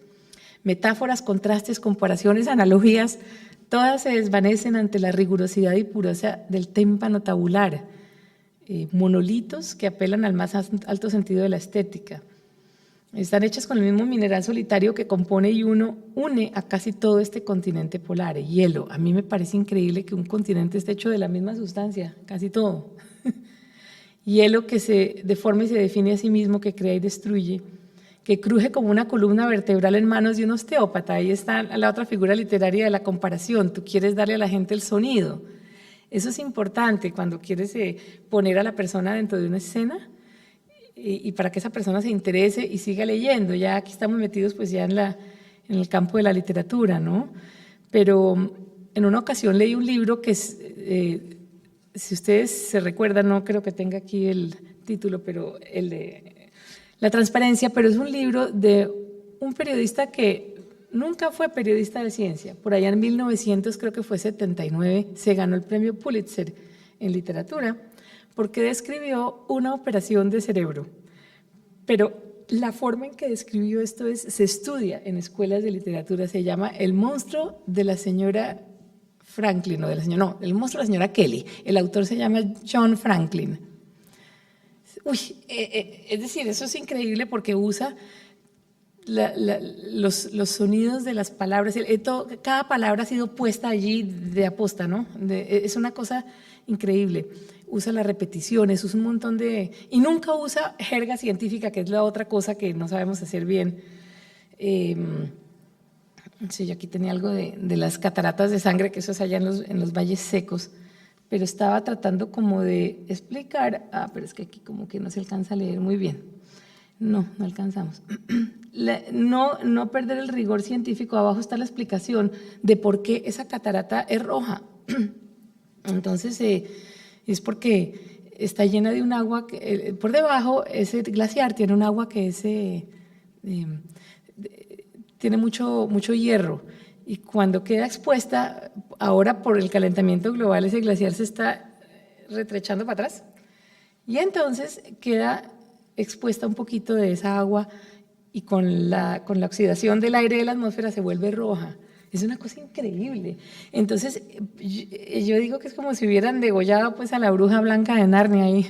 Metáforas, contrastes, comparaciones, analogías, todas se desvanecen ante la rigurosidad y pureza del témpano tabular. Monolitos que apelan al más alto sentido de la estética. Están hechas con el mismo mineral solitario que compone y une a casi todo este continente polar, el hielo. A mí me parece increíble que un continente esté hecho de la misma sustancia, casi todo. Hielo que se deforma y se define a sí mismo, que crea y destruye, que cruje como una columna vertebral en manos de un osteópata. Ahí está la otra figura literaria de la comparación. Tú quieres darle a la gente el sonido. Eso es importante cuando quieres poner a la persona dentro de una escena, y para que esa persona se interese y siga leyendo. Ya aquí estamos metidos pues ya en el campo de la literatura, ¿no? Pero en una ocasión leí un libro que si ustedes se recuerdan, no creo que tenga aquí el título, pero el de La transparencia, pero es un libro de un periodista que nunca fue periodista de ciencia. Por allá en 1900, creo que fue 79, se ganó el premio Pulitzer en literatura, porque describió una operación de cerebro. Pero la forma en que describió esto se estudia en escuelas de literatura, se llama El monstruo de la señora Franklin, El monstruo de la señora Kelly. El autor se llama John Franklin. Es decir, eso es increíble porque usa los sonidos de las palabras. Cada palabra ha sido puesta allí de aposta, ¿no? Es una cosa increíble. Usa las repeticiones, usa un montón y nunca usa jerga científica, que es la otra cosa que no sabemos hacer bien. Sí, yo aquí tenía algo de las cataratas de sangre, que eso es allá en los valles secos, pero estaba tratando como de explicar, pero es que aquí como que no se alcanza a leer muy bien. No alcanzamos. No perder el rigor científico. Abajo está la explicación de por qué esa catarata es roja. Entonces, es porque está llena de un agua, por debajo ese glaciar tiene un agua que tiene mucho hierro, y cuando queda expuesta, ahora por el calentamiento global, ese glaciar se está retrechando para atrás, y entonces queda expuesta un poquito de esa agua, y con la oxidación del aire de la atmósfera se vuelve roja. Es una cosa increíble. Entonces, yo digo que es como si hubieran degollado pues a la bruja blanca de Narnia ahí.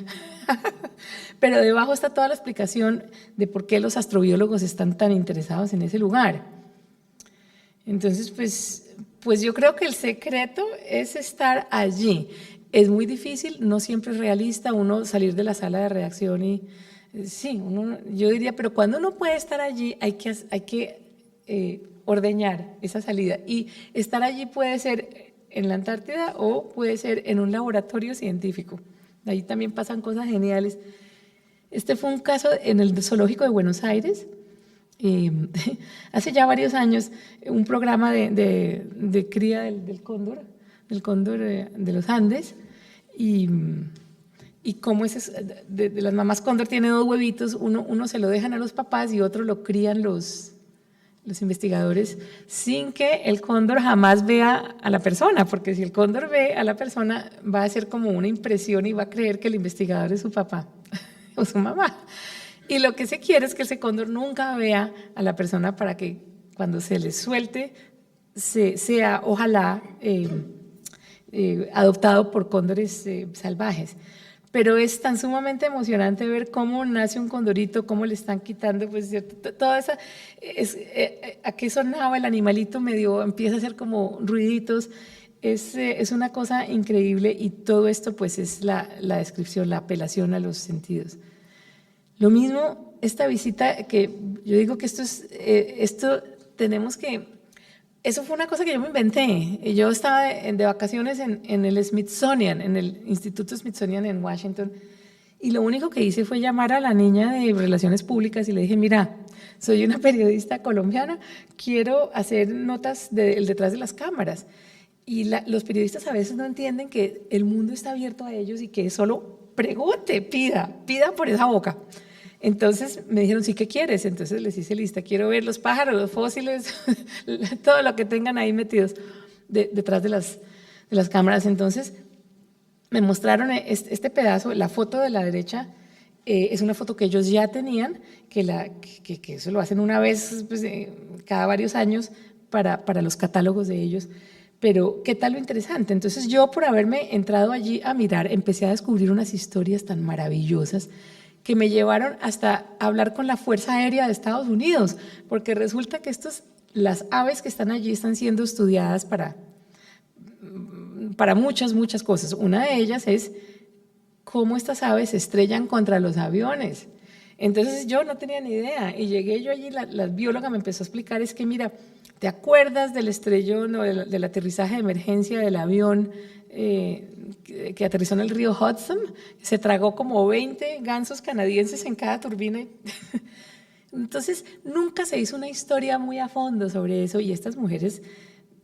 Pero debajo está toda la explicación de por qué los astrobiólogos están tan interesados en ese lugar. Entonces, pues yo creo que el secreto es estar allí. Es muy difícil, no siempre es realista uno salir de la sala de redacción y sí, yo diría, pero cuando uno puede estar allí hay que ordeñar esa salida, y estar allí puede ser en la Antártida o puede ser en un laboratorio científico. Ahí también pasan cosas geniales. Este fue un caso en el Zoológico de Buenos Aires. hace ya varios años un programa de cría del cóndor de los Andes, y cómo de las mamás cóndor tiene 2 huevitos, uno se lo dejan a los papás y otro lo crían los investigadores sin que el cóndor jamás vea a la persona, porque si el cóndor ve a la persona va a ser como una impresión y va a creer que el investigador es su papá o su mamá. Y lo que se quiere es que ese cóndor nunca vea a la persona para que cuando se le suelte sea ojalá adoptado por cóndores salvajes. Pero es tan sumamente emocionante ver cómo nace un condorito, cómo le están quitando, pues, ¿cierto? Toda esa, a qué sonaba el animalito, medio empieza a hacer como ruiditos, es una cosa increíble, y todo esto pues es la descripción, la apelación a los sentidos. Lo mismo, esta visita, que yo digo que esto tenemos que... Eso fue una cosa que yo me inventé. Yo estaba de vacaciones en el Smithsonian, en el Instituto Smithsonian en Washington, y lo único que hice fue llamar a la niña de Relaciones Públicas y le dije, mira, soy una periodista colombiana, quiero hacer notas detrás de las cámaras. Y los periodistas a veces no entienden que el mundo está abierto a ellos y que solo pregunte, pida por esa boca. Entonces me dijeron, sí, ¿qué quieres? Entonces les hice lista, quiero ver los pájaros, los fósiles, todo lo que tengan ahí metidos detrás de las cámaras. Entonces me mostraron este pedazo, la foto de la derecha es una foto que ellos ya tenían, que eso lo hacen una vez pues, cada varios años para los catálogos de ellos. Pero ¿qué tal lo interesante? Entonces yo, por haberme entrado allí a mirar, empecé a descubrir unas historias tan maravillosas que me llevaron hasta hablar con la Fuerza Aérea de Estados Unidos, porque resulta que las aves que están allí están siendo estudiadas para muchas cosas. Una de ellas es cómo estas aves se estrellan contra los aviones. Entonces yo no tenía ni idea, y llegué yo allí, la bióloga me empezó a explicar, es que mira, ¿te acuerdas del estrellón o del aterrizaje de emergencia del avión que aterrizó en el río Hudson? Se tragó como 20 gansos canadienses en cada turbina. Entonces, nunca se hizo una historia muy a fondo sobre eso, y estas mujeres,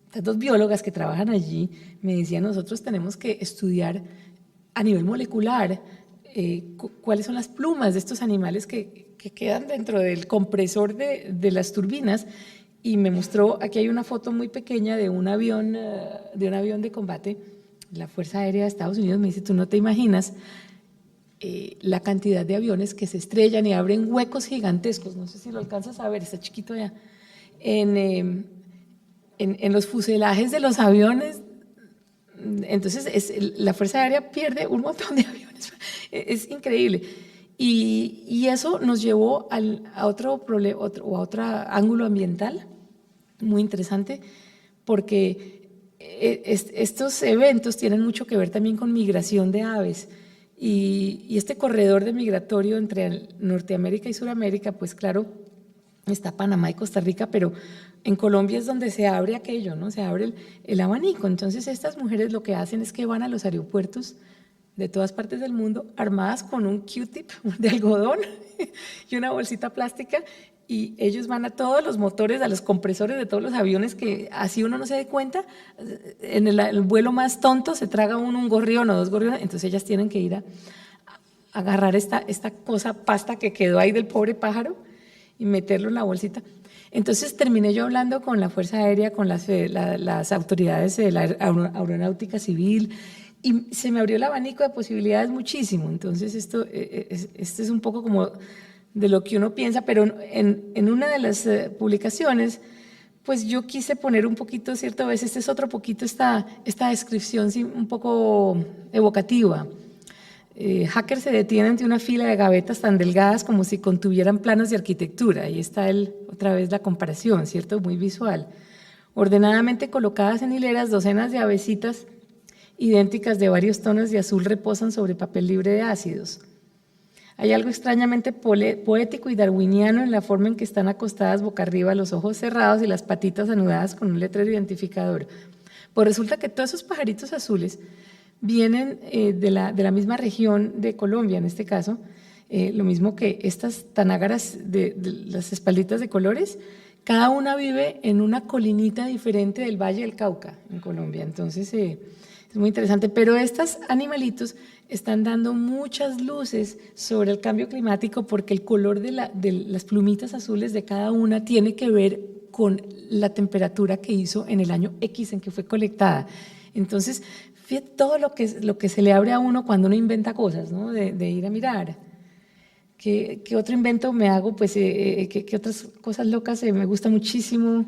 estas 2 biólogas que trabajan allí, me decían, nosotros tenemos que estudiar a nivel molecular cuáles son las plumas de estos animales que quedan dentro del compresor de las turbinas. Y me mostró, aquí hay una foto muy pequeña de un avión de combate, la Fuerza Aérea de Estados Unidos. Me dice, tú no te imaginas la cantidad de aviones que se estrellan y abren huecos gigantescos, no sé si lo alcanzas a ver, está chiquito allá, en los fuselajes de los aviones. Entonces la Fuerza Aérea pierde un montón de aviones, es increíble. Y eso nos llevó a otro ángulo ambiental muy interesante, porque estos eventos tienen mucho que ver también con migración de aves, y este corredor de migratorio entre Norteamérica y Suramérica, pues claro, está Panamá y Costa Rica, pero en Colombia es donde se abre aquello, ¿no? Se abre el abanico. Entonces estas mujeres lo que hacen es que van a los aeropuertos de todas partes del mundo armadas con un Q-tip de algodón y una bolsita plástica, y ellos van a todos los motores, a los compresores de todos los aviones, que así uno no se dé cuenta, en el vuelo más tonto se traga un gorrión o 2 gorriones. Entonces ellas tienen que ir a agarrar esta pasta que quedó ahí del pobre pájaro y meterlo en la bolsita. Entonces terminé yo hablando con la Fuerza Aérea, con las autoridades de la aeronáutica civil, y se me abrió el abanico de posibilidades muchísimo. Entonces esto es un poco como de lo que uno piensa, pero en una de las publicaciones, pues yo quise poner un poquito, cierta vez, este es otro poquito, esta descripción sí, un poco evocativa. Hacker se detiene ante una fila de gavetas tan delgadas como si contuvieran planos de arquitectura. Ahí está otra vez la comparación, ¿cierto? Muy visual. Ordenadamente colocadas en hileras, docenas de avecitas idénticas de varios tonos de azul reposan sobre papel libre de ácidos. Hay algo extrañamente poético y darwiniano en la forma en que están acostadas boca arriba, los ojos cerrados y las patitas anudadas con un letrero identificador. Pues resulta que todos esos pajaritos azules vienen de la misma región de Colombia, en este caso, lo mismo que estas tanágaras de las espalditas de colores, cada una vive en una colinita diferente del Valle del Cauca, en Colombia. Entonces, es muy interesante. Pero estos animalitos están dando muchas luces sobre el cambio climático porque el color de las plumitas azules de cada una tiene que ver con la temperatura que hizo en el año X en que fue colectada. Entonces, fíjate todo lo que se le abre a uno cuando uno inventa cosas, ¿no? De ir a mirar. ¿Qué otro invento me hago? Pues, ¿qué otras cosas locas? Me gusta muchísimo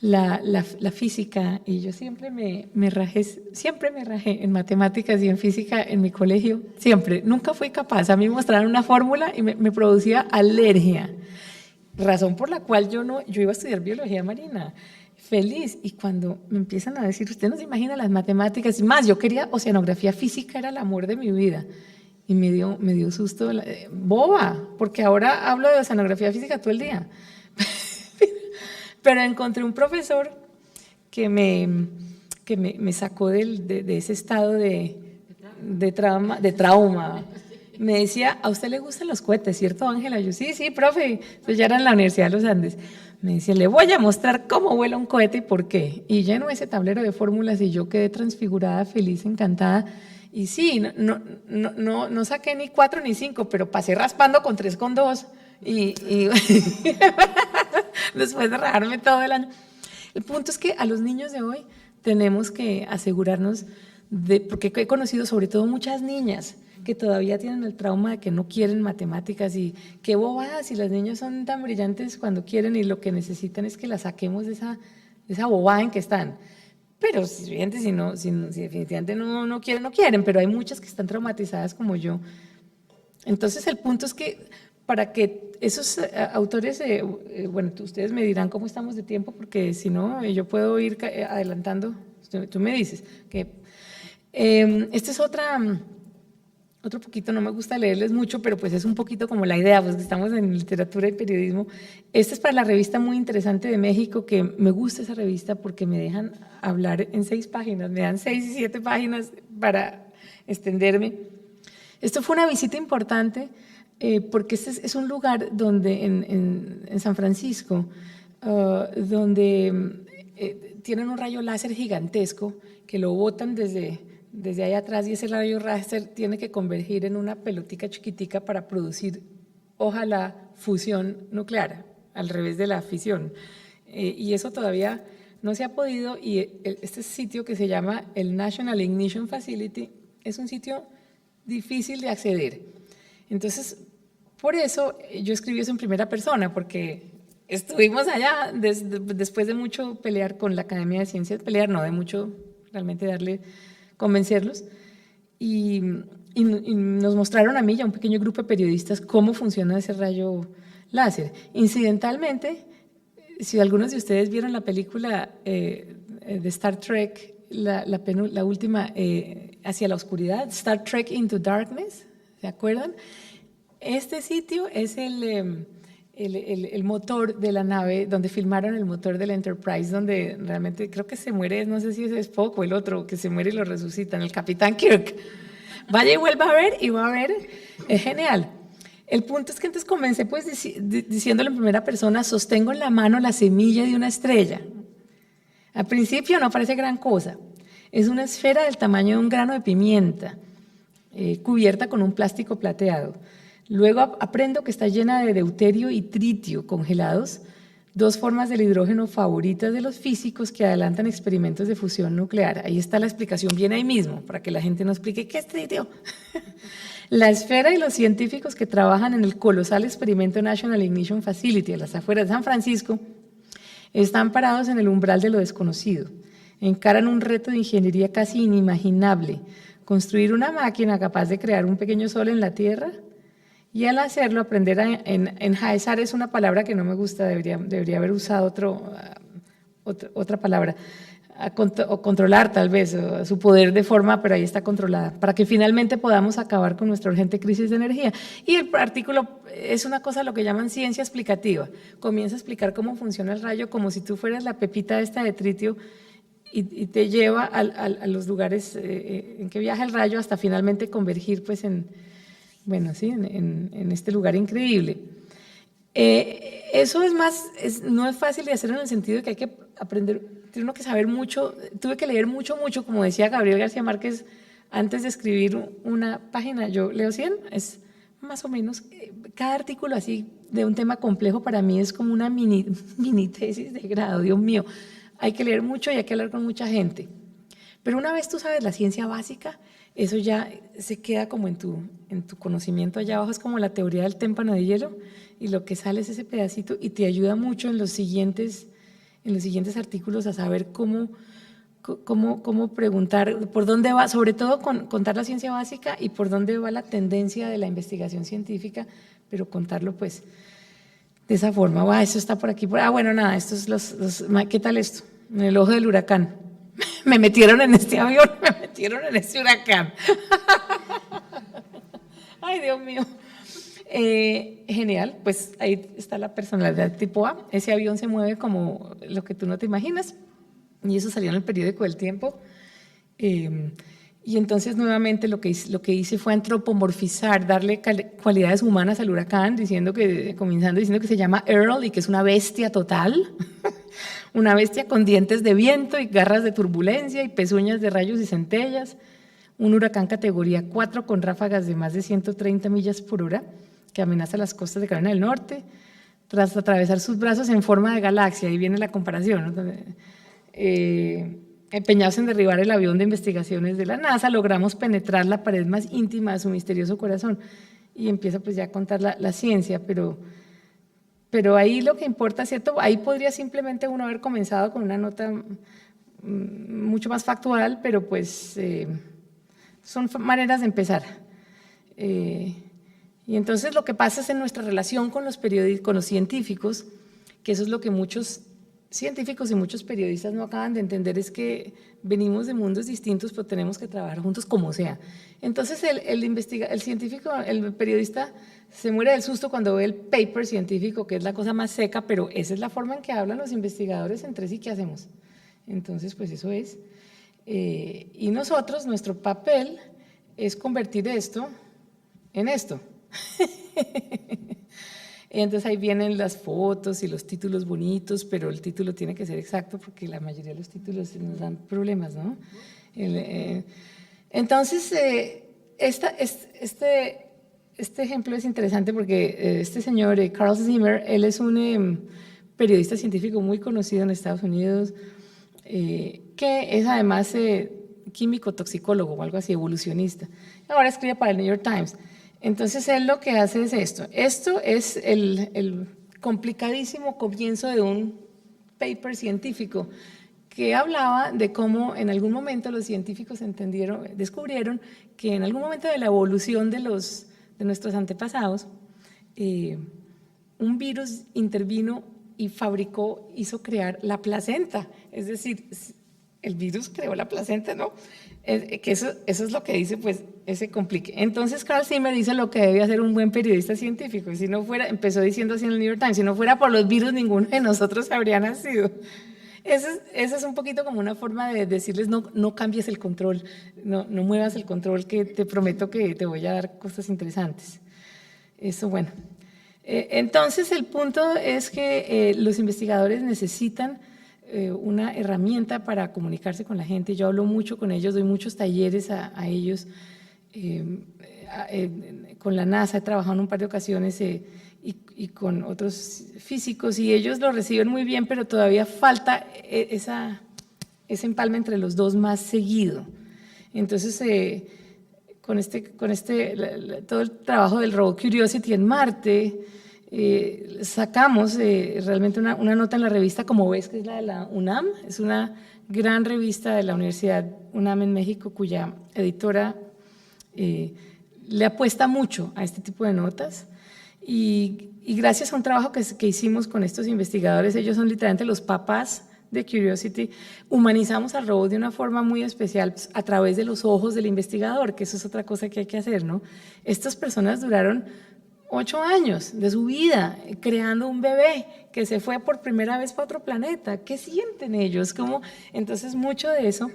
la física, y yo siempre me rajé en matemáticas y en física en mi colegio, siempre. Nunca fui capaz. A mí me mostraron una fórmula y me producía alergia, razón por la cual yo iba a estudiar biología marina. Feliz, y cuando me empiezan a decir, usted no se imagina las matemáticas, y más, yo quería oceanografía física, era el amor de mi vida, y me dio susto, boba, porque ahora hablo de oceanografía física todo el día, pero encontré un profesor que me sacó de ese estado de trauma. Me decía, ¿a usted le gustan los cohetes, cierto, Ángela? Yo, sí, profe, entonces ya era en la Universidad de los Andes. Me decía, le voy a mostrar cómo vuela un cohete y por qué. Y llenó ese tablero de fórmulas y yo quedé transfigurada, feliz, encantada. Y sí, no saqué ni 4 ni 5, pero pasé raspando con 3 con 2. Y después de rajarme todo el año. El punto es que a los niños de hoy tenemos que asegurarnos porque he conocido sobre todo muchas niñas que todavía tienen el trauma de que no quieren matemáticas, y qué bobadas, y las niñas son tan brillantes cuando quieren, y lo que necesitan es que las saquemos de esa bobada en que están. Pero si definitivamente no quieren, pero hay muchas que están traumatizadas como yo. Entonces el punto es que para que esos autores, bueno, ustedes me dirán cómo estamos de tiempo, porque si no, yo puedo ir adelantando, tú me dices. Que, este es otro poquito, no me gusta leerles mucho, pero pues es un poquito como la idea, pues estamos en literatura y periodismo. Este es para la revista muy interesante de México, que me gusta esa revista porque me dejan hablar en 6 páginas, me dan 6 y 7 páginas para extenderme. Esto fue una visita importante porque este es un lugar donde en San Francisco, donde tienen un rayo láser gigantesco que lo botan desde ahí atrás, y ese rayo láser tiene que convergir en una pelotica chiquitica para producir, ojalá, fusión nuclear, al revés de la fisión. Y eso todavía no se ha podido, y este sitio que se llama el National Ignition Facility es un sitio difícil de acceder. Entonces, por eso yo escribí eso en primera persona, porque estuvimos allá después de mucho pelear con la Academia de Ciencias, de mucho realmente convencerlos, y nos mostraron a mí y a un pequeño grupo de periodistas cómo funciona ese rayo láser. Incidentalmente, si algunos de ustedes vieron la película de Star Trek, la última, Hacia la Oscuridad, Star Trek Into Darkness, ¿se acuerdan? Este sitio es el motor de la nave, donde filmaron el motor del Enterprise, donde realmente creo que se muere, no sé si es Spock o el otro, que se muere y lo resucitan, el Capitán Kirk. Vaya y vuelva a ver, y va a ver, es genial. El punto es que entonces comencé pues diciéndolo en primera persona, sostengo en la mano la semilla de una estrella. Al principio no parece gran cosa, es una esfera del tamaño de un grano de pimienta, cubierta con un plástico plateado. Luego aprendo que está llena de deuterio y tritio congelados, 2 formas del hidrógeno favoritas de los físicos que adelantan experimentos de fusión nuclear. Ahí está la explicación, viene ahí mismo, para que la gente no explique qué es tritio. La esfera y los científicos que trabajan en el colosal experimento National Ignition Facility, a las afueras de San Francisco, están parados en el umbral de lo desconocido. Encaran un reto de ingeniería casi inimaginable, construir una máquina capaz de crear un pequeño sol en la Tierra. Y al hacerlo, aprender a enjaezar es una palabra que no me gusta, debería haber usado otra palabra, o controlar tal vez, o su poder de forma, pero ahí está controlada, para que finalmente podamos acabar con nuestra urgente crisis de energía. Y el artículo es una cosa, lo que llaman ciencia explicativa, comienza a explicar cómo funciona el rayo, como si tú fueras la pepita esta de tritio, y te lleva a los lugares en que viaja el rayo hasta finalmente convergir pues bueno, sí, en este lugar increíble. Eso es más, no es fácil de hacer en el sentido de que hay que aprender, tiene uno que saber mucho, tuve que leer mucho, como decía Gabriel García Márquez, antes de escribir una página, yo leo 100, es más o menos, cada artículo así de un tema complejo para mí es como una mini tesis de grado, Dios mío, hay que leer mucho y hay que hablar con mucha gente. Pero una vez tú sabes la ciencia básica, eso ya se queda como en tu conocimiento allá abajo, es como la teoría del témpano de hielo, y lo que sale es ese pedacito y te ayuda mucho en los siguientes artículos a saber cómo preguntar, por dónde va, sobre todo contar la ciencia básica y por dónde va la tendencia de la investigación científica, pero contarlo pues de esa forma. Eso está por aquí, bueno, nada, esto es ¿qué tal esto? En el ojo del huracán. Me metieron en este avión, me metieron en este huracán. Ay, Dios mío. Genial, pues ahí está la personalidad tipo A. Ese avión se mueve como lo que tú no te imaginas, y eso salió en el periódico El Tiempo. Y entonces nuevamente lo que hice fue antropomorfizar, darle cualidades humanas al huracán, comenzando diciendo que se llama Earl y que es una bestia total, una bestia con dientes de viento y garras de turbulencia y pezuñas de rayos y centellas, un huracán categoría 4 con ráfagas de más de 130 millas por hora que amenaza las costas de Carolina del Norte, tras atravesar sus brazos en forma de galaxia. Ahí viene la comparación, ¿no? Empeñados en derribar el avión de investigaciones de la NASA, logramos penetrar la pared más íntima de su misterioso corazón. Y empieza pues ya a contar la ciencia, pero ahí lo que importa, ¿cierto? Ahí podría simplemente uno haber comenzado con una nota mucho más factual, pero pues son maneras de empezar. Y entonces lo que pasa es en nuestra relación con los científicos, que eso es lo que muchos científicos y muchos periodistas no acaban de entender, es que venimos de mundos distintos, pero tenemos que trabajar juntos como sea. Entonces el científico, el periodista se muere del susto cuando ve el paper científico, que es la cosa más seca, pero esa es la forma en que hablan los investigadores entre sí. ¿Qué hacemos? Entonces pues eso es. Y nosotros, nuestro papel es convertir esto en esto. Entonces ahí vienen las fotos y los títulos bonitos, pero el título tiene que ser exacto porque la mayoría de los títulos nos dan problemas, ¿no? Entonces, este ejemplo es interesante porque este señor, Carl Zimmer, él es un periodista científico muy conocido en Estados Unidos, que es además químico toxicólogo o algo así, evolucionista. Ahora escribe para el New York Times. Entonces él lo que hace es esto. Esto es el complicadísimo comienzo de un paper científico que hablaba de cómo en algún momento los científicos descubrieron que en algún momento de la evolución de nuestros antepasados, un virus intervino y hizo crear la placenta. Es decir, el virus creó la placenta, ¿no? Que eso es lo que dice, pues, ese complique. Entonces, Carl Zimmer dice lo que debe hacer un buen periodista científico. Si no fuera, empezó diciendo así en el New York Times, si no fuera por los virus, ninguno de nosotros habría nacido. Esa es un poquito como una forma de decirles, no cambies el control, no muevas el control, que te prometo que te voy a dar cosas interesantes. Eso, bueno. Entonces, el punto es que los investigadores necesitan una herramienta para comunicarse con la gente. Yo hablo mucho con ellos, doy muchos talleres a ellos. Con la NASA he trabajado en un par de ocasiones y con otros físicos, y ellos lo reciben muy bien, pero todavía falta ese empalme entre los dos más seguido. Entonces, todo el trabajo del robot Curiosity en Marte, sacamos realmente una nota en la revista, como ves, que es la de la UNAM, es una gran revista de la Universidad UNAM en México, cuya editora le apuesta mucho a este tipo de notas, y gracias a un trabajo que hicimos con estos investigadores, ellos son literalmente los papás de Curiosity, humanizamos al robot de una forma muy especial, pues, a través de los ojos del investigador, que eso es otra cosa que hay que hacer, ¿no? Estas personas duraron 8 años de su vida creando un bebé que se fue por primera vez para otro planeta. ¿Qué sienten ellos? Entonces, mucho de eso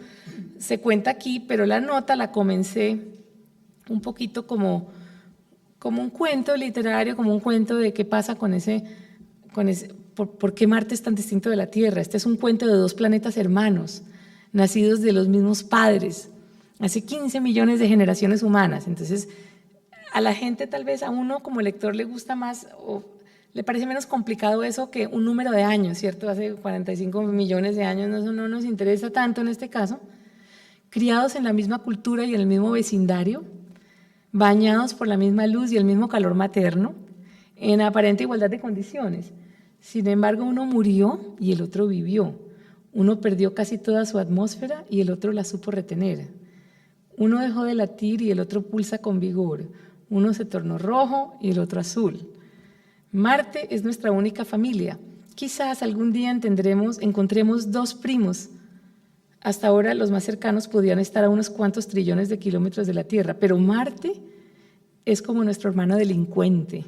se cuenta aquí, pero la nota la comencé un poquito como como un cuento literario, como un cuento de qué pasa con ese por qué Marte es tan distinto de la Tierra. Este es un cuento de 2 planetas hermanos, nacidos de los mismos padres, hace 15 millones de generaciones humanas. Entonces, a la gente, tal vez a uno como lector, le gusta más o le parece menos complicado eso que un número de años, ¿cierto? Hace 45 millones de años, eso no nos interesa tanto en este caso. Criados en la misma cultura y en el mismo vecindario, bañados por la misma luz y el mismo calor materno, en aparente igualdad de condiciones. Sin embargo, uno murió y el otro vivió. Uno perdió casi toda su atmósfera y el otro la supo retener. Uno dejó de latir y el otro pulsa con vigor. Uno se tornó rojo y el otro azul. Marte es nuestra única familia. Quizás algún día encontremos 2 primos. Hasta ahora los más cercanos podían estar a unos cuantos trillones de kilómetros de la Tierra, pero Marte es como nuestro hermano delincuente.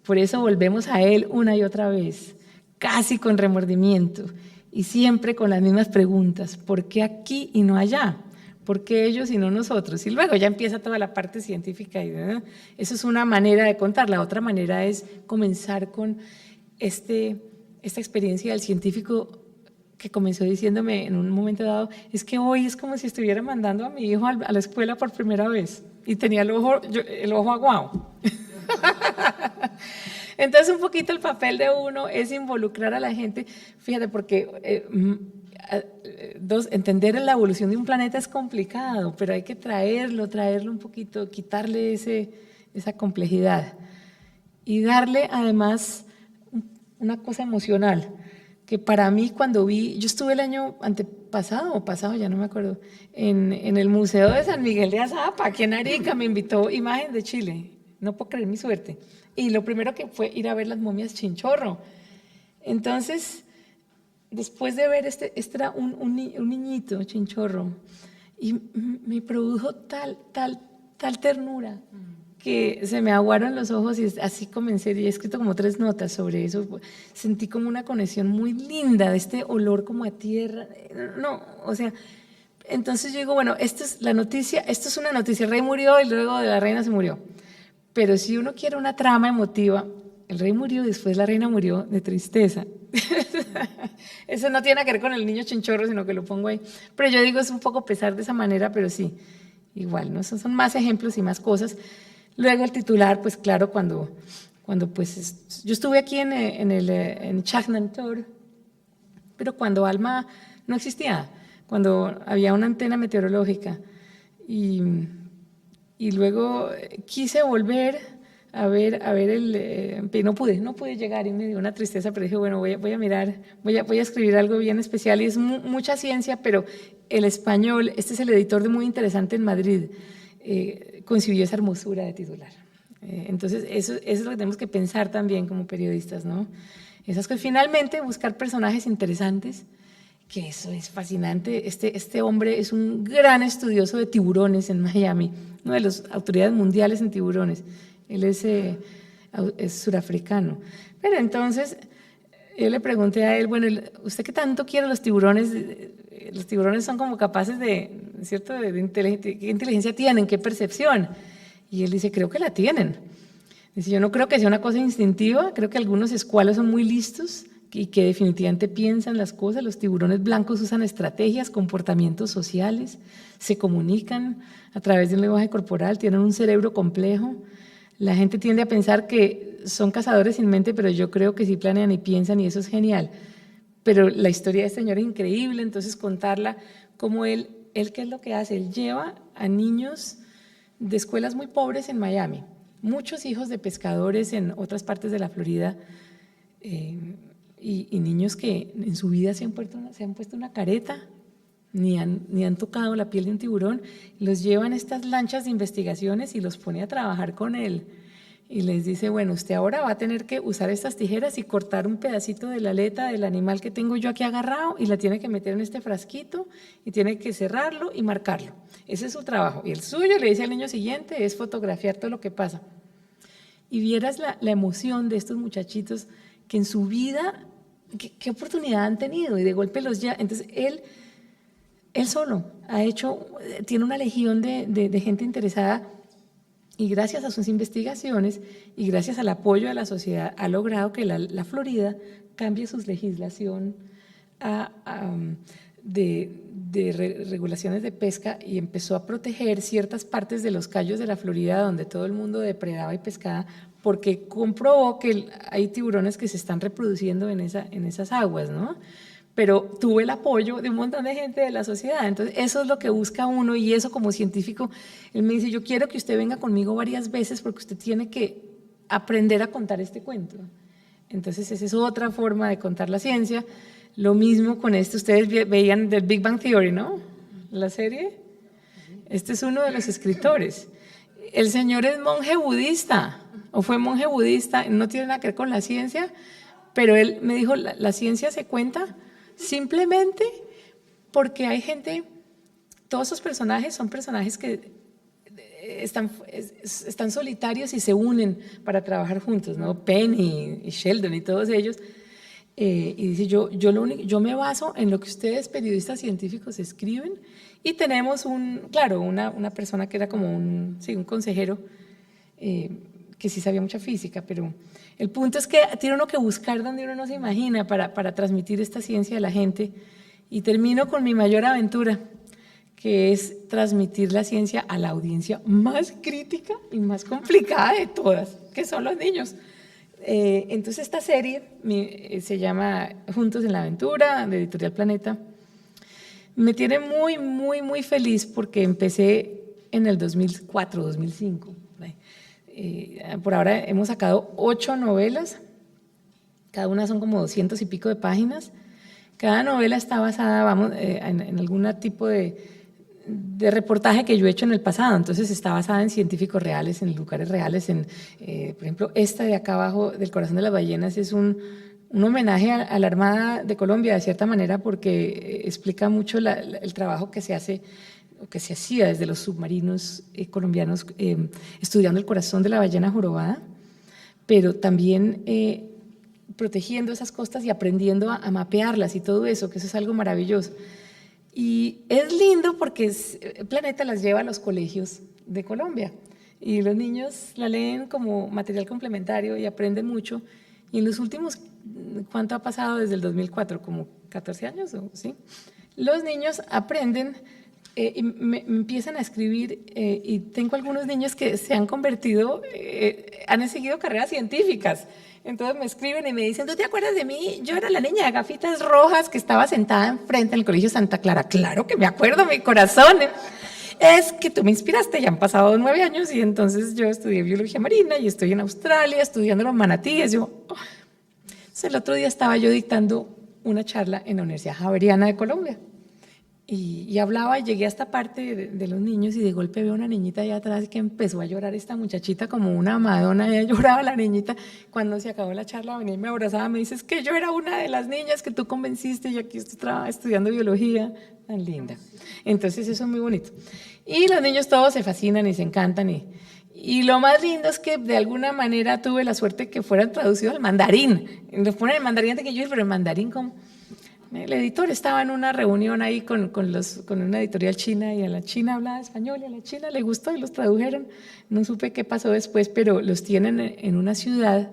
Por eso volvemos a él una y otra vez, casi con remordimiento, y siempre con las mismas preguntas. ¿Por qué aquí y no allá? ¿Por qué ellos y no nosotros? Y luego ya empieza toda la parte científica. Eso es una manera de contar. La otra manera es comenzar con esta experiencia del científico que comenzó diciéndome en un momento dado, es que hoy es como si estuviera mandando a mi hijo a la escuela por primera vez y tenía el ojo aguado. Entonces un poquito el papel de uno es involucrar a la gente, fíjate, porque entender la evolución de un planeta es complicado, pero hay que traerlo un poquito, quitarle esa complejidad y darle además una cosa emocional, que para mí cuando yo estuve el año antepasado o pasado, ya no me acuerdo, en el Museo de San Miguel de Azapa, aquí en Arica, me invitó Imagen de Chile, no puedo creer mi suerte, y lo primero que fue ir a ver las momias Chinchorro. Entonces, después de ver este era un niñito Chinchorro, y me produjo tal ternura, que se me aguaron los ojos y así comencé, y he escrito como 3 notas sobre eso. Sentí como una conexión muy linda de este olor como a tierra. Entonces yo digo, bueno, esto es una noticia, el rey murió y luego de la reina se murió. Pero si uno quiere una trama emotiva, el rey murió y después la reina murió de tristeza. Eso no tiene que ver con el niño Chinchorro, sino que lo pongo ahí. Pero yo digo, es un poco pesar de esa manera, pero sí, igual, ¿no? Esos son más ejemplos y más cosas. Luego el titular, pues claro, cuando pues yo estuve aquí en Chajnantor, pero cuando ALMA no existía, cuando había una antena meteorológica y luego quise volver a ver no pude llegar y me dio una tristeza, pero dije, bueno, voy a mirar, voy a escribir algo bien especial y es mucha ciencia, pero el español, este es el editor de Muy Interesante en Madrid, concibió esa hermosura de titular. Entonces, eso es lo que tenemos que pensar también como periodistas, ¿no? Esas cosas. Finalmente, buscar personajes interesantes, que eso es fascinante. Este hombre es un gran estudioso de tiburones en Miami, una de las autoridades mundiales en tiburones. Él es surafricano. Pero entonces, yo le pregunté a él, bueno, ¿usted qué tanto quiere los tiburones? Los tiburones son como capaces ¿cierto? ¿Qué inteligencia tienen? ¿Qué percepción? Y él dice, creo que la tienen. Dice, yo no creo que sea una cosa instintiva, creo que algunos escualos son muy listos y que definitivamente piensan las cosas. Los tiburones blancos usan estrategias, comportamientos sociales, se comunican a través de un lenguaje corporal, tienen un cerebro complejo. La gente tiende a pensar que son cazadores sin mente, pero yo creo que sí planean y piensan y eso es genial. Pero la historia de este señor es increíble, entonces contarla como él ¿qué es lo que hace? Él lleva a niños de escuelas muy pobres en Miami, muchos hijos de pescadores en otras partes de la Florida y niños que en su vida se han puesto una careta, ni han tocado la piel de un tiburón, los lleva en estas lanchas de investigaciones y los pone a trabajar con él. Y les dice, bueno, usted ahora va a tener que usar estas tijeras y cortar un pedacito de la aleta del animal que tengo yo aquí agarrado y la tiene que meter en este frasquito y tiene que cerrarlo y marcarlo. Ese es su trabajo. Y el suyo, le dice al niño siguiente, es fotografiar todo lo que pasa. Y vieras la emoción de estos muchachitos que en su vida, qué oportunidad han tenido y de golpe los ya. Entonces él solo tiene una legión de gente interesada. Y gracias a sus investigaciones y gracias al apoyo de la sociedad ha logrado que la Florida cambie su legislación de regulaciones de pesca y empezó a proteger ciertas partes de los cayos de la Florida donde todo el mundo depredaba y pescaba, porque comprobó que hay tiburones que se están reproduciendo en esas aguas, ¿no? Pero tuvo el apoyo de un montón de gente de la sociedad. Entonces, eso es lo que busca uno, y eso como científico, él me dice, yo quiero que usted venga conmigo varias veces porque usted tiene que aprender a contar este cuento. Entonces, esa es otra forma de contar la ciencia. Lo mismo con esto, ustedes veían del Big Bang Theory, ¿no? La serie. Este es uno de los escritores. El señor es monje budista, o fue monje budista, no tiene nada que ver con la ciencia, pero él me dijo, la ciencia se cuenta simplemente porque hay gente, todos esos personajes son personajes que están solitarios y se unen para trabajar juntos, ¿no? Penn y Sheldon y todos ellos. Y dice, yo me baso en lo que ustedes periodistas científicos escriben, y tenemos una persona que era como un consejero que sí sabía mucha física, pero el punto es que tiene uno que buscar donde uno no se imagina para transmitir esta ciencia a la gente. Y termino con mi mayor aventura, que es transmitir la ciencia a la audiencia más crítica y más complicada de todas, que son los niños. Entonces esta serie se llama Juntos en la Aventura, de Editorial Planeta. Me tiene muy, muy, muy feliz porque empecé en el 2004, 2005. Por ahora hemos sacado 8 novelas, cada una son como 200 y pico de páginas. Cada novela está basada en algún tipo de reportaje que yo he hecho en el pasado, entonces está basada en científicos reales, en lugares reales. Por ejemplo, esta de acá abajo, del corazón de las ballenas, es un homenaje a la Armada de Colombia, de cierta manera, porque explica mucho el trabajo que se hace, o que se hacía desde los submarinos colombianos, estudiando el corazón de la ballena jorobada, pero también protegiendo esas costas y aprendiendo a mapearlas y todo eso, que eso es algo maravilloso. Y es lindo porque Planeta las lleva a los colegios de Colombia y los niños la leen como material complementario y aprenden mucho. Y en los últimos, ¿cuánto ha pasado desde el 2004? Como 14 años, ¿sí? Los niños aprenden y me empiezan a escribir, y tengo algunos niños que se han convertido, han seguido carreras científicas. Entonces me escriben y me dicen, ¿tú te acuerdas de mí? Yo era la niña de gafitas rojas que estaba sentada enfrente en el Colegio Santa Clara. Claro que me acuerdo, mi corazón. Es que tú me inspiraste, ya han pasado 9 años y entonces yo estudié biología marina y estoy en Australia estudiando los manatíes. Entonces el otro día estaba yo dictando una charla en la Universidad Javeriana de Colombia y hablaba, y llegué a esta parte de los niños y de golpe veo una niñita allá atrás que empezó a llorar, esta muchachita como una Madonna, ella lloraba la niñita. Cuando se acabó la charla venía y me abrazaba, me dice, es que yo era una de las niñas que tú convenciste y aquí estoy estudiando biología, tan linda. Entonces eso es muy bonito. Y los niños todos se fascinan y se encantan y lo más lindo es que de alguna manera tuve la suerte que fueran traducidos al mandarín. Nos ponen el mandarín de que yo, pero el mandarín como... El editor estaba en una reunión ahí con una editorial china y a la china hablaba español y a la china le gustó y los tradujeron. No supe qué pasó después, pero los tienen en una ciudad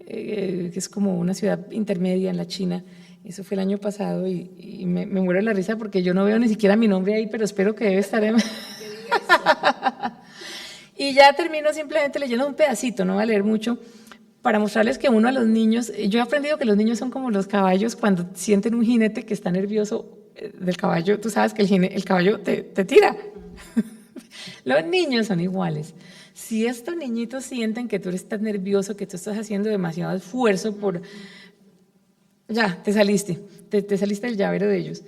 que es como una ciudad intermedia en la China. Eso fue el año pasado y me muero de la risa porque yo no veo ni siquiera mi nombre ahí, pero espero que debe estar en... Y ya termino simplemente leyendo un pedacito, no voy a leer mucho, para mostrarles que uno a los niños, yo he aprendido que los niños son como los caballos cuando sienten un jinete que está nervioso del caballo, tú sabes que el caballo te tira. Los niños son iguales. Si estos niñitos sienten que tú estás nervioso, que tú estás haciendo demasiado esfuerzo ya, te saliste del llavero de ellos.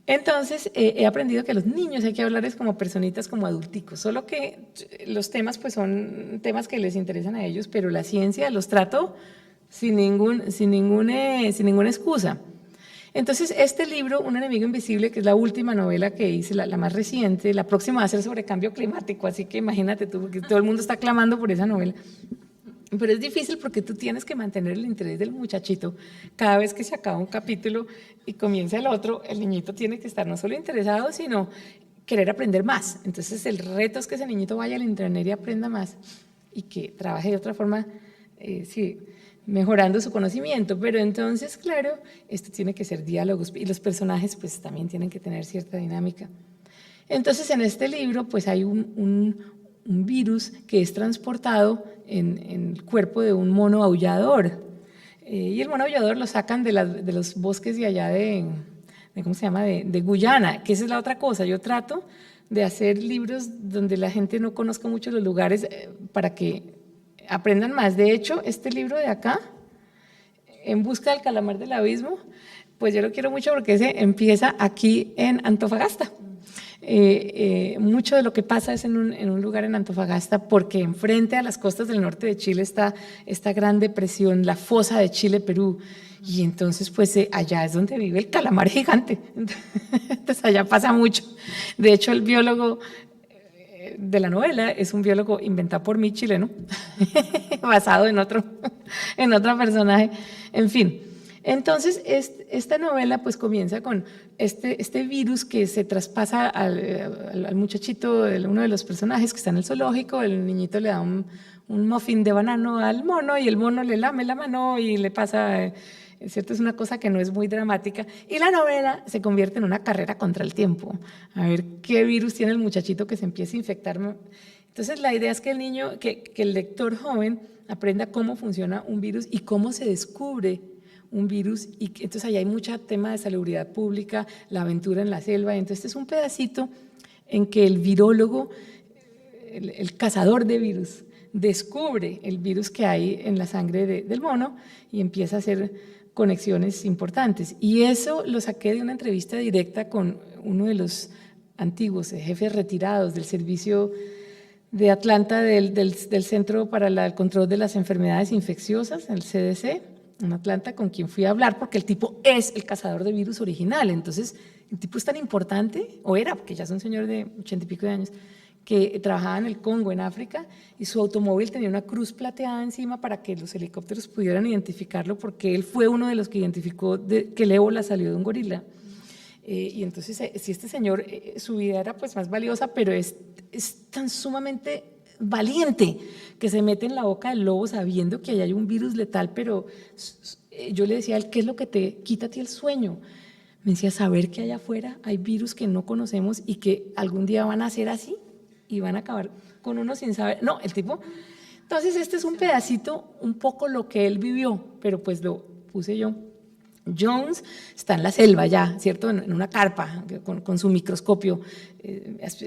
Entonces, he aprendido que a los niños hay que hablarles como personitas, como adulticos, solo que los temas pues son temas que les interesan a ellos, pero la ciencia los trato sin ninguna excusa. Entonces, este libro, Un enemigo invisible, que es la última novela que hice, la más reciente, la próxima va a ser sobre cambio climático, así que imagínate tú, porque todo el mundo está clamando por esa novela. Pero es difícil porque tú tienes que mantener el interés del muchachito. Cada vez que se acaba un capítulo y comienza el otro, el niñito tiene que estar no solo interesado, sino querer aprender más. Entonces el reto es que ese niñito vaya al internet y aprenda más y que trabaje de otra forma, sí, mejorando su conocimiento. Pero entonces, claro, esto tiene que ser diálogos y los personajes pues también tienen que tener cierta dinámica. Entonces en este libro pues hay un virus que es transportado en el cuerpo de un mono aullador. Y el mono aullador lo sacan de los bosques de allá ¿cómo se llama? De Guyana, que esa es la otra cosa. Yo trato de hacer libros donde la gente no conozca mucho los lugares para que aprendan más. De hecho, este libro de acá, En busca del calamar del abismo, pues yo lo quiero mucho porque ese empieza aquí en Antofagasta. Mucho de lo que pasa es en un lugar en Antofagasta, porque enfrente a las costas del norte de Chile está esta gran depresión, la fosa de Chile-Perú, y entonces pues allá es donde vive el calamar gigante. Entonces allá pasa mucho. De hecho, el biólogo de la novela es un biólogo inventado por mí, chileno, basado en otro personaje. En fin, entonces esta novela pues comienza con este virus que se traspasa al muchachito, uno de los personajes que está en el zoológico. El niñito le da un muffin de banano al mono y el mono le lame la mano y le pasa, ¿cierto? Es una cosa que no es muy dramática, y la novela se convierte en una carrera contra el tiempo, a ver qué virus tiene el muchachito que se empieza a infectar. Entonces la idea es que el lector joven aprenda cómo funciona un virus y cómo se descubre un virus, y entonces ahí hay mucho tema de salubridad pública, la aventura en la selva. Entonces este es un pedacito en que el virólogo, el cazador de virus, descubre el virus que hay en la sangre del mono y empieza a hacer conexiones importantes. Y eso lo saqué de una entrevista directa con uno de los antiguos jefes retirados del servicio de Atlanta del Centro para el Control de las Enfermedades Infecciosas, el CDC, en Atlanta, con quien fui a hablar, porque el tipo es el cazador de virus original. Entonces, el tipo es tan importante, o era, porque ya es un señor de 80 y pico de años, que trabajaba en el Congo, en África, y su automóvil tenía una cruz plateada encima para que los helicópteros pudieran identificarlo, porque él fue uno de los que identificó que el ébola salió de un gorila. Y entonces, si este señor, su vida era pues más valiosa, pero es tan sumamente valiente que se mete en la boca del lobo sabiendo que ahí hay un virus letal. Pero yo le decía a él, ¿qué es lo que te quita a ti el sueño? Me decía, saber que allá afuera hay virus que no conocemos y que algún día van a ser así y van a acabar con uno sin saber. No, el tipo. Entonces este es un pedacito, un poco lo que él vivió, pero pues lo puse yo. Jones está en la selva ya, ¿cierto? En una carpa con su microscopio,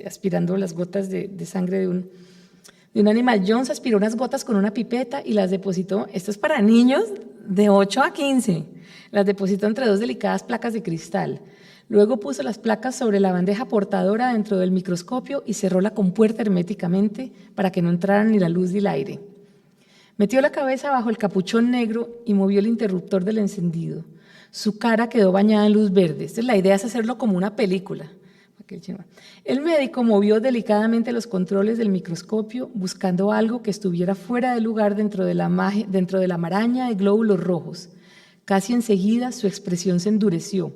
aspirando las gotas de sangre de un animal. Jones aspiró unas gotas con una pipeta y las depositó. Esto es para niños de 8 a 15. Las depositó entre dos delicadas placas de cristal. Luego puso las placas sobre la bandeja portadora dentro del microscopio y cerró la compuerta herméticamente para que no entraran ni la luz ni el aire. Metió la cabeza bajo el capuchón negro y movió el interruptor del encendido. Su cara quedó bañada en luz verde. Entonces, la idea es hacerlo como una película. El médico movió delicadamente los controles del microscopio, buscando algo que estuviera fuera de lugar dentro de la maraña de glóbulos rojos. Casi enseguida su expresión se endureció.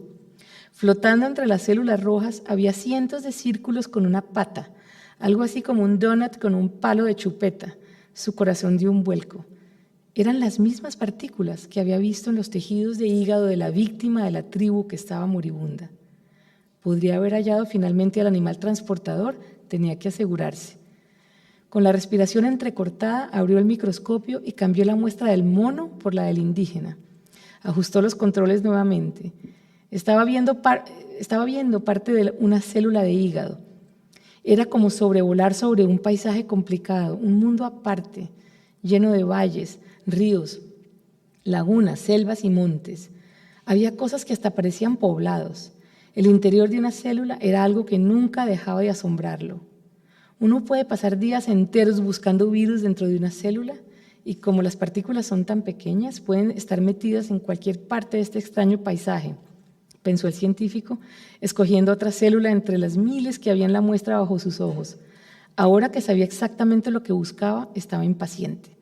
Flotando entre las células rojas había cientos de círculos con una pata, algo así como un donut con un palo de chupeta. Su corazón dio un vuelco. Eran las mismas partículas que había visto en los tejidos de hígado de la víctima de la tribu que estaba moribunda. ¿Podría haber hallado finalmente al animal transportador? Tenía que asegurarse. Con la respiración entrecortada, abrió el microscopio y cambió la muestra del mono por la del indígena. Ajustó los controles nuevamente. Estaba viendo parte de una célula de hígado. Era como sobrevolar sobre un paisaje complicado, un mundo aparte, lleno de valles, ríos, lagunas, selvas y montes. Había cosas que hasta parecían poblados. El interior de una célula era algo que nunca dejaba de asombrarlo. Uno puede pasar días enteros buscando virus dentro de una célula y como las partículas son tan pequeñas, pueden estar metidas en cualquier parte de este extraño paisaje, pensó el científico, escogiendo otra célula entre las miles que había en la muestra bajo sus ojos. Ahora que sabía exactamente lo que buscaba, estaba impaciente.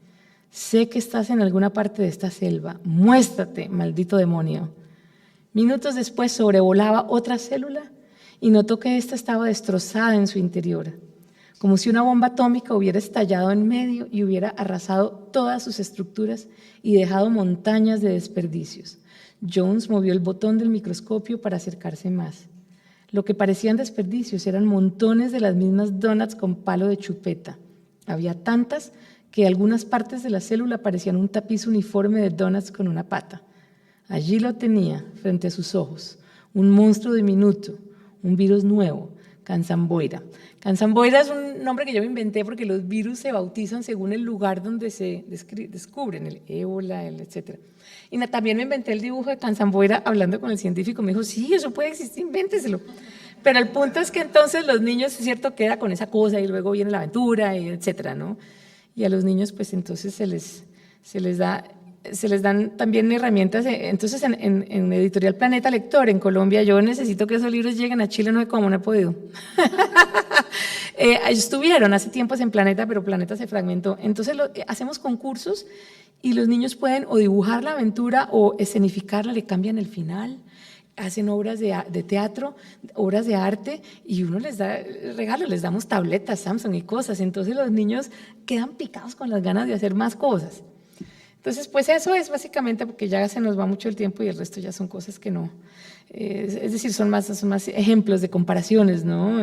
Sé que estás en alguna parte de esta selva. Muéstrate, maldito demonio. Minutos después sobrevolaba otra célula y notó que ésta estaba destrozada en su interior, como si una bomba atómica hubiera estallado en medio y hubiera arrasado todas sus estructuras y dejado montañas de desperdicios. Jones movió el botón del microscopio para acercarse más. Lo que parecían desperdicios eran montones de las mismas donuts con palo de chupeta. Había tantas que algunas partes de la célula parecían un tapiz uniforme de donuts con una pata. Allí lo tenía, frente a sus ojos, un monstruo diminuto, un virus nuevo, Cansamboira. Cansamboira es un nombre que yo me inventé porque los virus se bautizan según el lugar donde se descubren, el ébola, etc. Y también me inventé el dibujo de Cansamboira hablando con el científico. Me dijo, sí, eso puede existir, invénteselo. Pero el punto es que entonces los niños, es cierto, queda con esa cosa y luego viene la aventura, etc., ¿no? Y a los niños, pues entonces se les dan también herramientas. Entonces, en Editorial Planeta Lector, en Colombia, yo necesito que esos libros lleguen a Chile, no sé cómo, no he podido. Estuvieron hace tiempos en Planeta, pero Planeta se fragmentó. Entonces, hacemos concursos y los niños pueden o dibujar la aventura o escenificarla, le cambian el final, hacen obras de teatro, obras de arte, y uno les da regalos, les damos tabletas, Samsung y cosas. Entonces, los niños quedan picados con las ganas de hacer más cosas. Entonces, pues eso es básicamente porque ya se nos va mucho el tiempo y el resto ya son cosas que no, es decir, son más ejemplos de comparaciones, ¿no?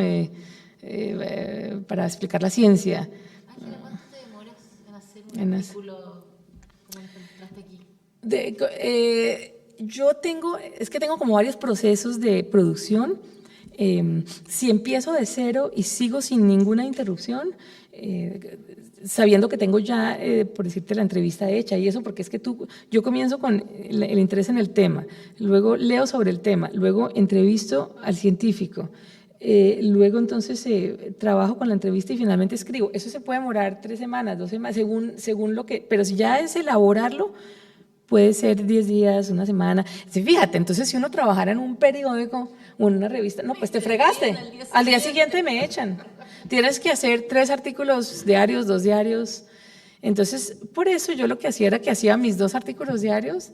Para explicar la ciencia. Ángela, ¿cuánto te demoras en hacer un artículo como el que mostraste aquí? Yo tengo como varios procesos de producción. Si empiezo de cero y sigo sin ninguna interrupción, sabiendo que tengo ya, por decirte, la entrevista hecha y eso, porque es que yo comienzo con el interés en el tema, luego leo sobre el tema, luego entrevisto al científico, luego entonces trabajo con la entrevista y finalmente escribo. Eso se puede demorar 3 semanas, 2 semanas, según lo que, pero si ya es elaborarlo, puede ser 10 días, 1 semana. Sí, fíjate, entonces si uno trabajara en un periódico o en una revista, no, pues te fregaste. Al día siguiente me echan. Tienes que hacer 3 artículos diarios, 2 diarios. Entonces, por eso yo lo que hacía era que hacía mis 2 artículos diarios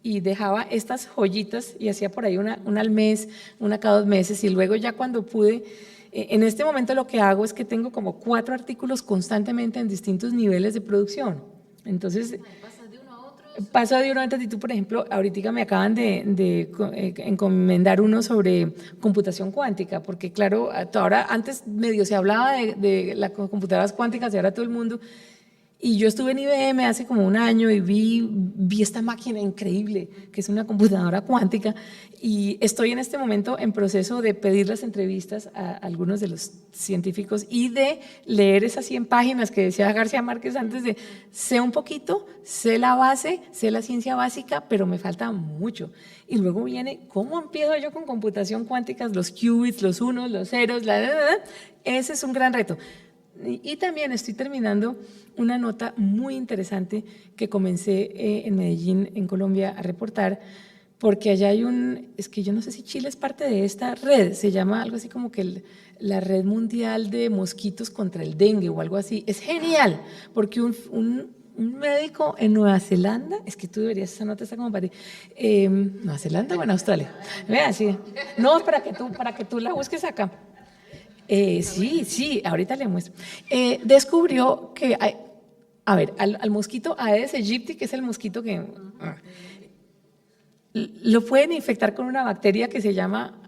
y dejaba estas joyitas y hacía por ahí una al mes, una cada 2 meses, y luego ya cuando pude, en este momento lo que hago es que tengo como 4 artículos constantemente en distintos niveles de producción. Entonces, paso de uno a otro. Y tú, por ejemplo, ahorita me acaban de encomendar uno sobre computación cuántica, porque claro, ahora antes medio se hablaba de las computadoras cuánticas y ahora todo el mundo. Y yo estuve en IBM hace como 1 año y vi esta máquina increíble, que es una computadora cuántica, y estoy en este momento en proceso de pedir las entrevistas a algunos de los científicos y de leer esas 100 páginas que decía García Márquez antes de, sé un poquito, sé la base, sé la ciencia básica, pero me falta mucho. Y luego viene, ¿cómo empiezo yo con computación cuántica? Los qubits, los unos, los ceros, ese es un gran reto. Y también estoy terminando una nota muy interesante que comencé en Medellín, en Colombia, a reportar, porque allá hay es que yo no sé si Chile es parte de esta red, se llama algo así como que la Red Mundial de Mosquitos contra el Dengue o algo así. Es genial, porque un médico en Nueva Zelanda, es que tú deberías, esa nota está como para Nueva Zelanda o en Australia, vea, sí, no, para que tú la busques acá. Sí, ahorita le muestro. Descubrió que, al mosquito Aedes aegypti, que es el mosquito que lo pueden infectar con una bacteria que se llama,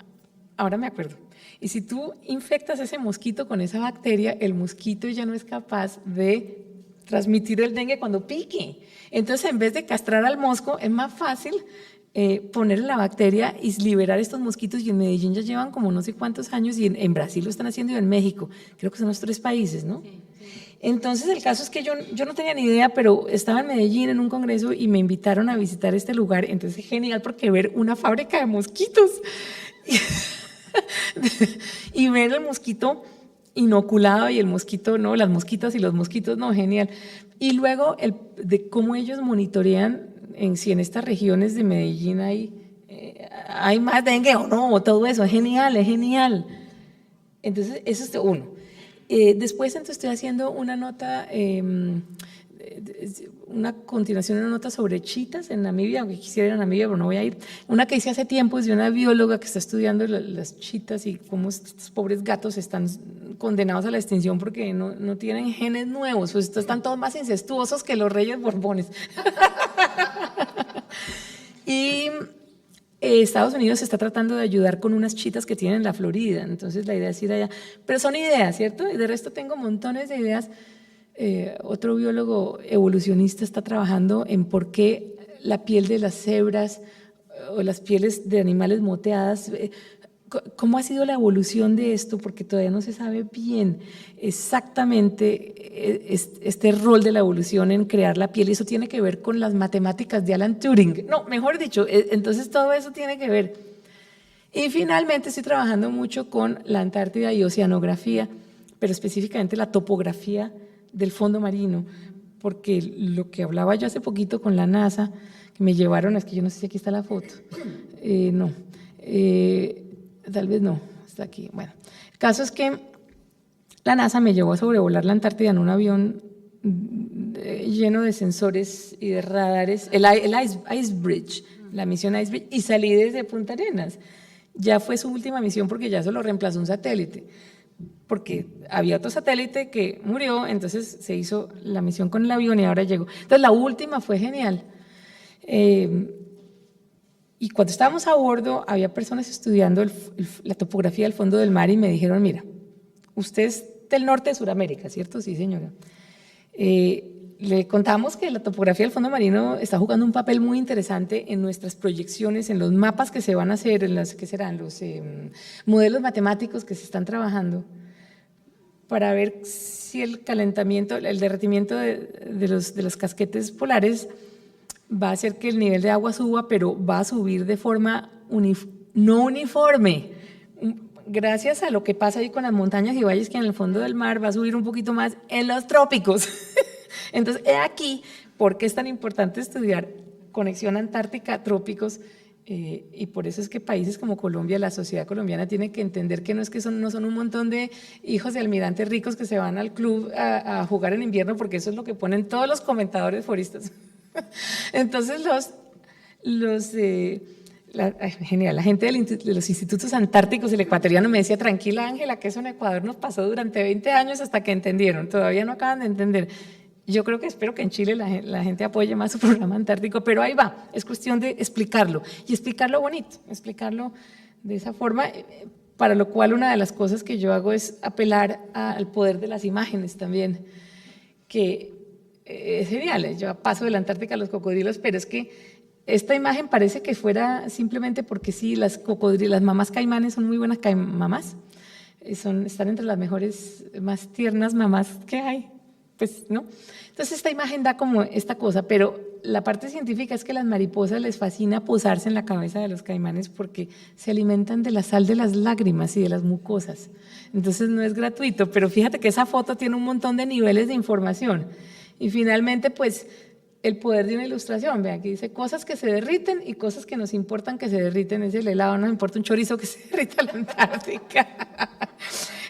ahora me acuerdo, y si tú infectas ese mosquito con esa bacteria, el mosquito ya no es capaz de transmitir el dengue cuando pique. Entonces, en vez de castrar al mosco, es más fácil ponerle la bacteria y liberar estos mosquitos, y en Medellín ya llevan como no sé cuántos años, y en Brasil lo están haciendo y en México, creo que son los 3 países, ¿no? Sí. Entonces el caso es que yo no tenía ni idea, pero estaba en Medellín en un congreso y me invitaron a visitar este lugar, entonces es genial porque ver una fábrica de mosquitos y ver el mosquito inoculado y el mosquito, no, las mosquitas y los mosquitos, no, genial. Y luego de cómo ellos monitorean si en estas regiones de Medellín hay más dengue o no, todo eso, es genial, es genial. Entonces, eso es uno. Después, entonces, estoy haciendo una nota una continuación, una nota sobre chitas en Namibia, aunque quisiera ir a Namibia, pero no voy a ir. Una que hice hace tiempo es de una bióloga que está estudiando las chitas y cómo estos pobres gatos están condenados a la extinción porque no tienen genes nuevos, pues estos están todos más incestuosos que los reyes borbones. Y Estados Unidos está tratando de ayudar con unas chitas que tienen en la Florida, entonces la idea es ir allá. Pero son ideas, ¿cierto? Y de resto tengo montones de ideas. Otro biólogo evolucionista está trabajando en por qué la piel de las cebras o las pieles de animales moteadas, cómo ha sido la evolución de esto, porque todavía no se sabe bien exactamente este rol de la evolución en crear la piel, y eso tiene que ver con las matemáticas de Alan Turing. No, mejor dicho, entonces todo eso tiene que ver. Y finalmente estoy trabajando mucho con la Antártida y oceanografía, pero específicamente la topografía del fondo marino, porque lo que hablaba yo hace poquito con la NASA, que me llevaron, es que yo no sé si aquí está la foto, tal vez no, está aquí. Bueno, el caso es que la NASA me llevó a sobrevolar la Antártida en un avión lleno de sensores y de radares, el Ice Bridge, la misión Ice Bridge, y salí desde Punta Arenas. Ya fue su última misión porque ya se lo reemplazó un satélite, porque había otro satélite que murió, entonces se hizo la misión con el avión y ahora llegó. Entonces la última fue genial. Y cuando estábamos a bordo, había personas estudiando la topografía del fondo del mar y me dijeron, mira, usted es del norte de Sudamérica, ¿cierto? Sí, señora. Le contamos que la topografía del fondo marino está jugando un papel muy interesante en nuestras proyecciones, en los mapas que se van a hacer, en los que serán los modelos matemáticos que se están trabajando para ver si el calentamiento, el derretimiento de los casquetes polares va a hacer que el nivel de agua suba, pero va a subir de forma no uniforme. Gracias a lo que pasa ahí con las montañas y valles que en el fondo del mar va a subir un poquito más en los trópicos. Entonces, he aquí por qué es tan importante estudiar conexión antártica-trópicos, y por eso es que países como Colombia, la sociedad colombiana tiene que entender que no son un montón de hijos de almirantes ricos que se van al club a jugar en invierno, porque eso es lo que ponen todos los comentadores foristas. Entonces, genial, la gente de los institutos antárticos, el ecuatoriano me decía, tranquila Ángela, que eso en Ecuador nos pasó durante 20 años hasta que entendieron, todavía no acaban de entender. Yo creo que espero que en Chile la gente apoye más su programa antártico, pero ahí va, es cuestión de explicarlo, y explicarlo bonito, explicarlo de esa forma, para lo cual una de las cosas que yo hago es apelar al poder de las imágenes también, que es genial. Yo paso de la Antártica a los cocodrilos, pero es que esta imagen parece que fuera simplemente porque sí, las mamás caimanes son muy buenas mamás, están entre las mejores, más tiernas mamás que hay, pues, ¿no? Entonces esta imagen da como esta cosa, pero la parte científica es que a las mariposas les fascina posarse en la cabeza de los caimanes porque se alimentan de la sal de las lágrimas y de las mucosas, entonces no es gratuito, pero fíjate que esa foto tiene un montón de niveles de información. Y finalmente, pues, el poder de una ilustración. Vean, aquí dice cosas que se derriten y cosas que nos importan que se derriten. Es el helado, no nos importa un chorizo que se derrita en la Antártica.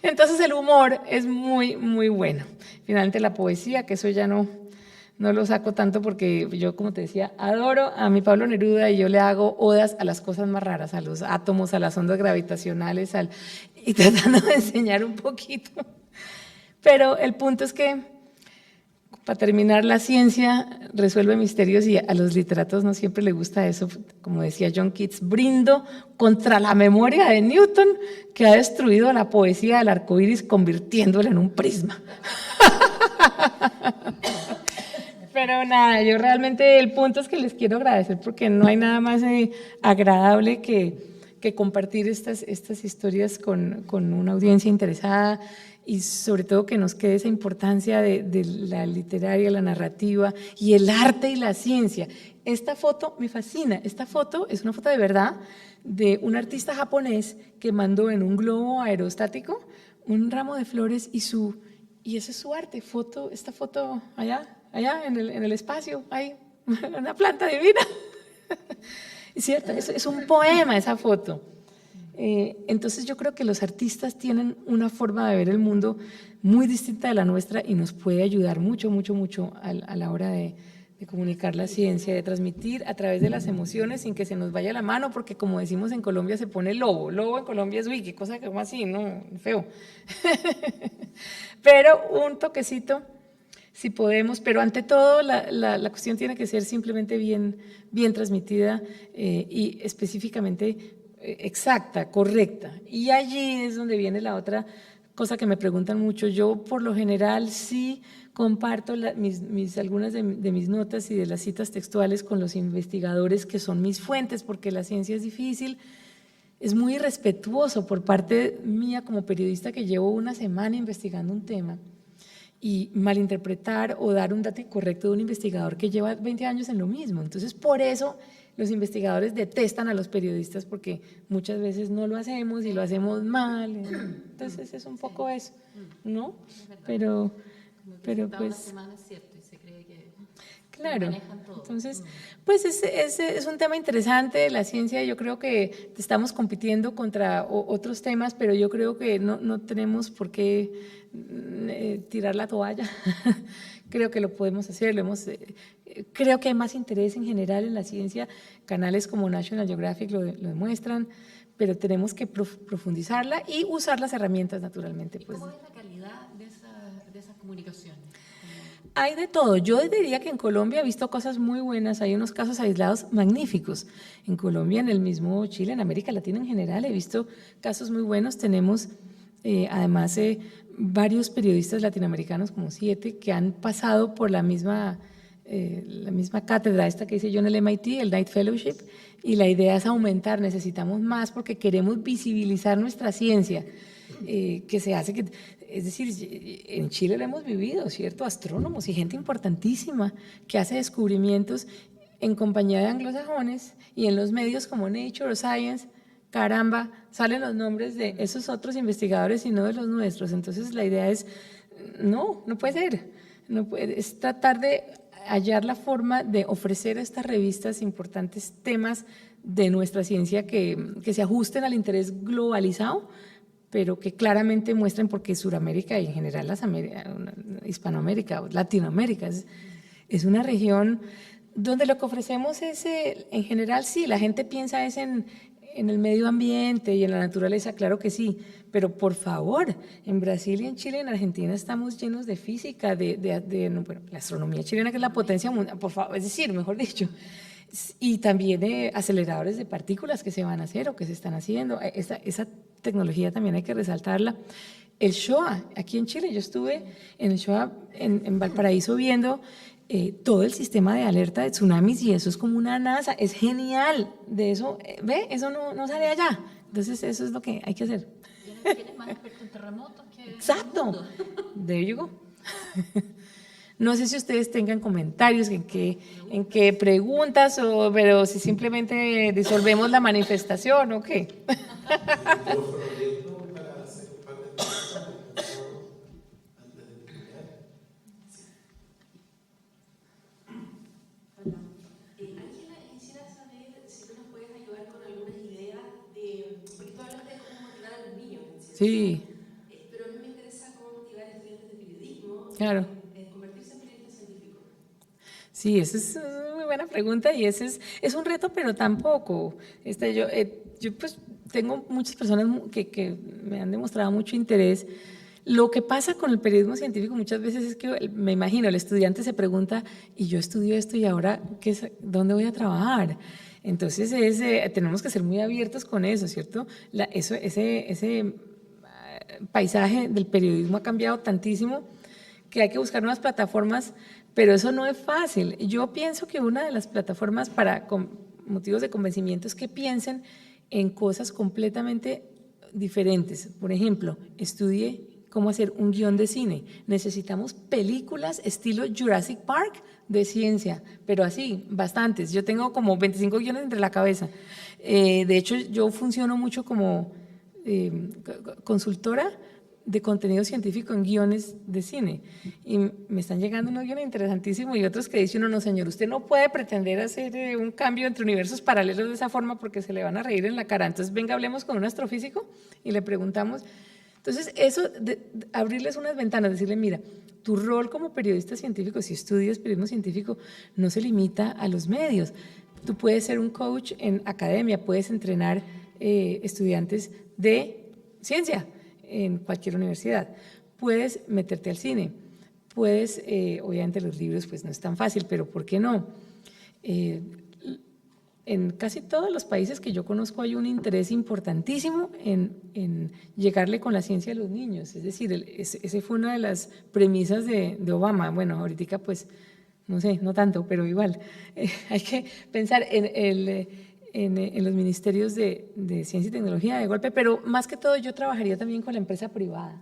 Entonces, el humor es muy, muy bueno. Finalmente, la poesía, que eso ya no lo saco tanto porque yo, como te decía, adoro a mi Pablo Neruda y yo le hago odas a las cosas más raras, a los átomos, a las ondas gravitacionales, y tratando de enseñar un poquito. Pero el punto es que, para terminar, la ciencia resuelve misterios y a los literatos no siempre les gusta eso. Como decía John Keats, brindo contra la memoria de Newton que ha destruido la poesía del arco iris convirtiéndola en un prisma. Pero nada, yo realmente el punto es que les quiero agradecer porque no hay nada más agradable que compartir estas historias con una audiencia interesada, y sobre todo que nos quede esa importancia de la literaria, la narrativa y el arte y la ciencia. Esta foto me fascina. Esta foto es una foto de verdad de un artista japonés que mandó en un globo aerostático un ramo de flores y ese es su arte. Esta foto allá en el espacio, hay una planta divina. Es cierto, es un poema esa foto. Entonces yo creo que los artistas tienen una forma de ver el mundo muy distinta de la nuestra y nos puede ayudar mucho, mucho, mucho a la hora de comunicar la ciencia, de transmitir a través de las emociones sin que se nos vaya la mano, porque como decimos en Colombia se pone lobo. Lobo en Colombia es, uy, qué cosa, como así, no, feo. Pero un toquecito, si podemos, pero ante todo la cuestión tiene que ser simplemente bien transmitida y específicamente exacta, correcta. Y allí es donde viene la otra cosa que me preguntan mucho. Yo por lo general sí comparto algunas de mis notas y de las citas textuales con los investigadores que son mis fuentes, porque la ciencia es difícil. Es muy irrespetuoso por parte mía como periodista que llevo una semana investigando un tema y malinterpretar o dar un dato incorrecto de un investigador que lleva 20 años en lo mismo. Entonces, por eso los investigadores detestan a los periodistas porque muchas veces no lo hacemos y lo hacemos mal. Entonces, es un poco eso, ¿no? Pero pues… semana es cierto y se cree que… Claro, entonces, pues es un tema interesante, la ciencia. Yo creo que estamos compitiendo contra otros temas, pero yo creo que no tenemos por qué tirar la toalla. Creo que lo podemos hacer, creo que hay más interés en general en la ciencia, canales como National Geographic lo demuestran, pero tenemos que profundizarla y usar las herramientas naturalmente. ¿Y cómo es la calidad de esas comunicaciones? Hay de todo. Yo diría que en Colombia he visto cosas muy buenas, hay unos casos aislados magníficos. En Colombia, en el mismo Chile, en América Latina en general, he visto casos muy buenos. Tenemos además varios periodistas latinoamericanos, como 7, que han pasado por la misma cátedra esta que hice yo en el MIT, el Knight Fellowship, y la idea es aumentar, necesitamos más porque queremos visibilizar nuestra ciencia, que se hace que… Es decir, en Chile lo hemos vivido, ¿cierto? Astrónomos y gente importantísima que hace descubrimientos en compañía de anglosajones y en los medios como Nature o Science, caramba, salen los nombres de esos otros investigadores y no de los nuestros. Entonces la idea es, no puede ser, es tratar de hallar la forma de ofrecer a estas revistas importantes temas de nuestra ciencia que se ajusten al interés globalizado, pero que claramente muestren por qué Sudamérica y en general Hispanoamérica o Latinoamérica es una región donde lo que ofrecemos es, en general sí, la gente piensa es en el medio ambiente y en la naturaleza, claro que sí, pero por favor, en Brasil y en Chile y en Argentina estamos llenos de física, la astronomía chilena que es la potencia mundial, por favor, es decir, mejor dicho, y también aceleradores de partículas que se van a hacer o que se están haciendo, esa tecnología también hay que resaltarla. El SHOA, aquí en Chile, yo estuve en el SHOA en Valparaíso viendo todo el sistema de alerta de tsunamis y eso es como una NASA, es genial, de eso, ¿ve? Eso no sale allá, entonces eso es lo que hay que hacer. ¿Tienes más experto en terremotos que Exacto, there you go. No sé si ustedes tengan comentarios, en qué preguntas, pero si simplemente disolvemos la manifestación o qué. Sí. Pero a mí me interesa cómo motivar a estudiantes de periodismo Claro. en convertirse en periodistas científicos. Sí, esa es una muy buena pregunta y ese es un reto, pero tampoco. Yo pues tengo muchas personas que me han demostrado mucho interés. Lo que pasa con el periodismo científico muchas veces es que, me imagino, el estudiante se pregunta, y yo estudio esto y ahora, ¿dónde voy a trabajar? Entonces tenemos que ser muy abiertos con eso, ¿cierto? Ese paisaje del periodismo ha cambiado tantísimo que hay que buscar nuevas plataformas, pero eso no es fácil. Yo pienso que una de las plataformas con motivos de convencimiento es que piensen en cosas completamente diferentes. Por ejemplo, estudie cómo hacer un guión de cine. Necesitamos películas estilo Jurassic Park de ciencia, pero así, bastantes. Yo tengo como 25 guiones entre la cabeza. De hecho, yo funciono mucho como consultora de contenido científico en guiones de cine. Y me están llegando unos guiones interesantísimos y otros que dice uno, no señor, usted no puede pretender hacer un cambio entre universos paralelos de esa forma porque se le van a reír en la cara. Entonces venga, hablemos con un astrofísico y le preguntamos. Entonces eso, de abrirles unas ventanas, decirle, mira, tu rol como periodista científico, si estudias periodismo científico, no se limita a los medios. Tú puedes ser un coach en academia, puedes entrenar estudiantes de ciencia en cualquier universidad. Puedes meterte al cine, puedes, obviamente los libros pues no es tan fácil, pero ¿por qué no? En casi todos los países que yo conozco hay un interés importantísimo en llegarle con la ciencia a los niños. Es decir, ese fue una de las premisas de Obama. Bueno, ahorita pues, no sé, no tanto, pero igual. Hay que pensar en los ministerios de ciencia y tecnología de golpe, pero más que todo yo trabajaría también con la empresa privada,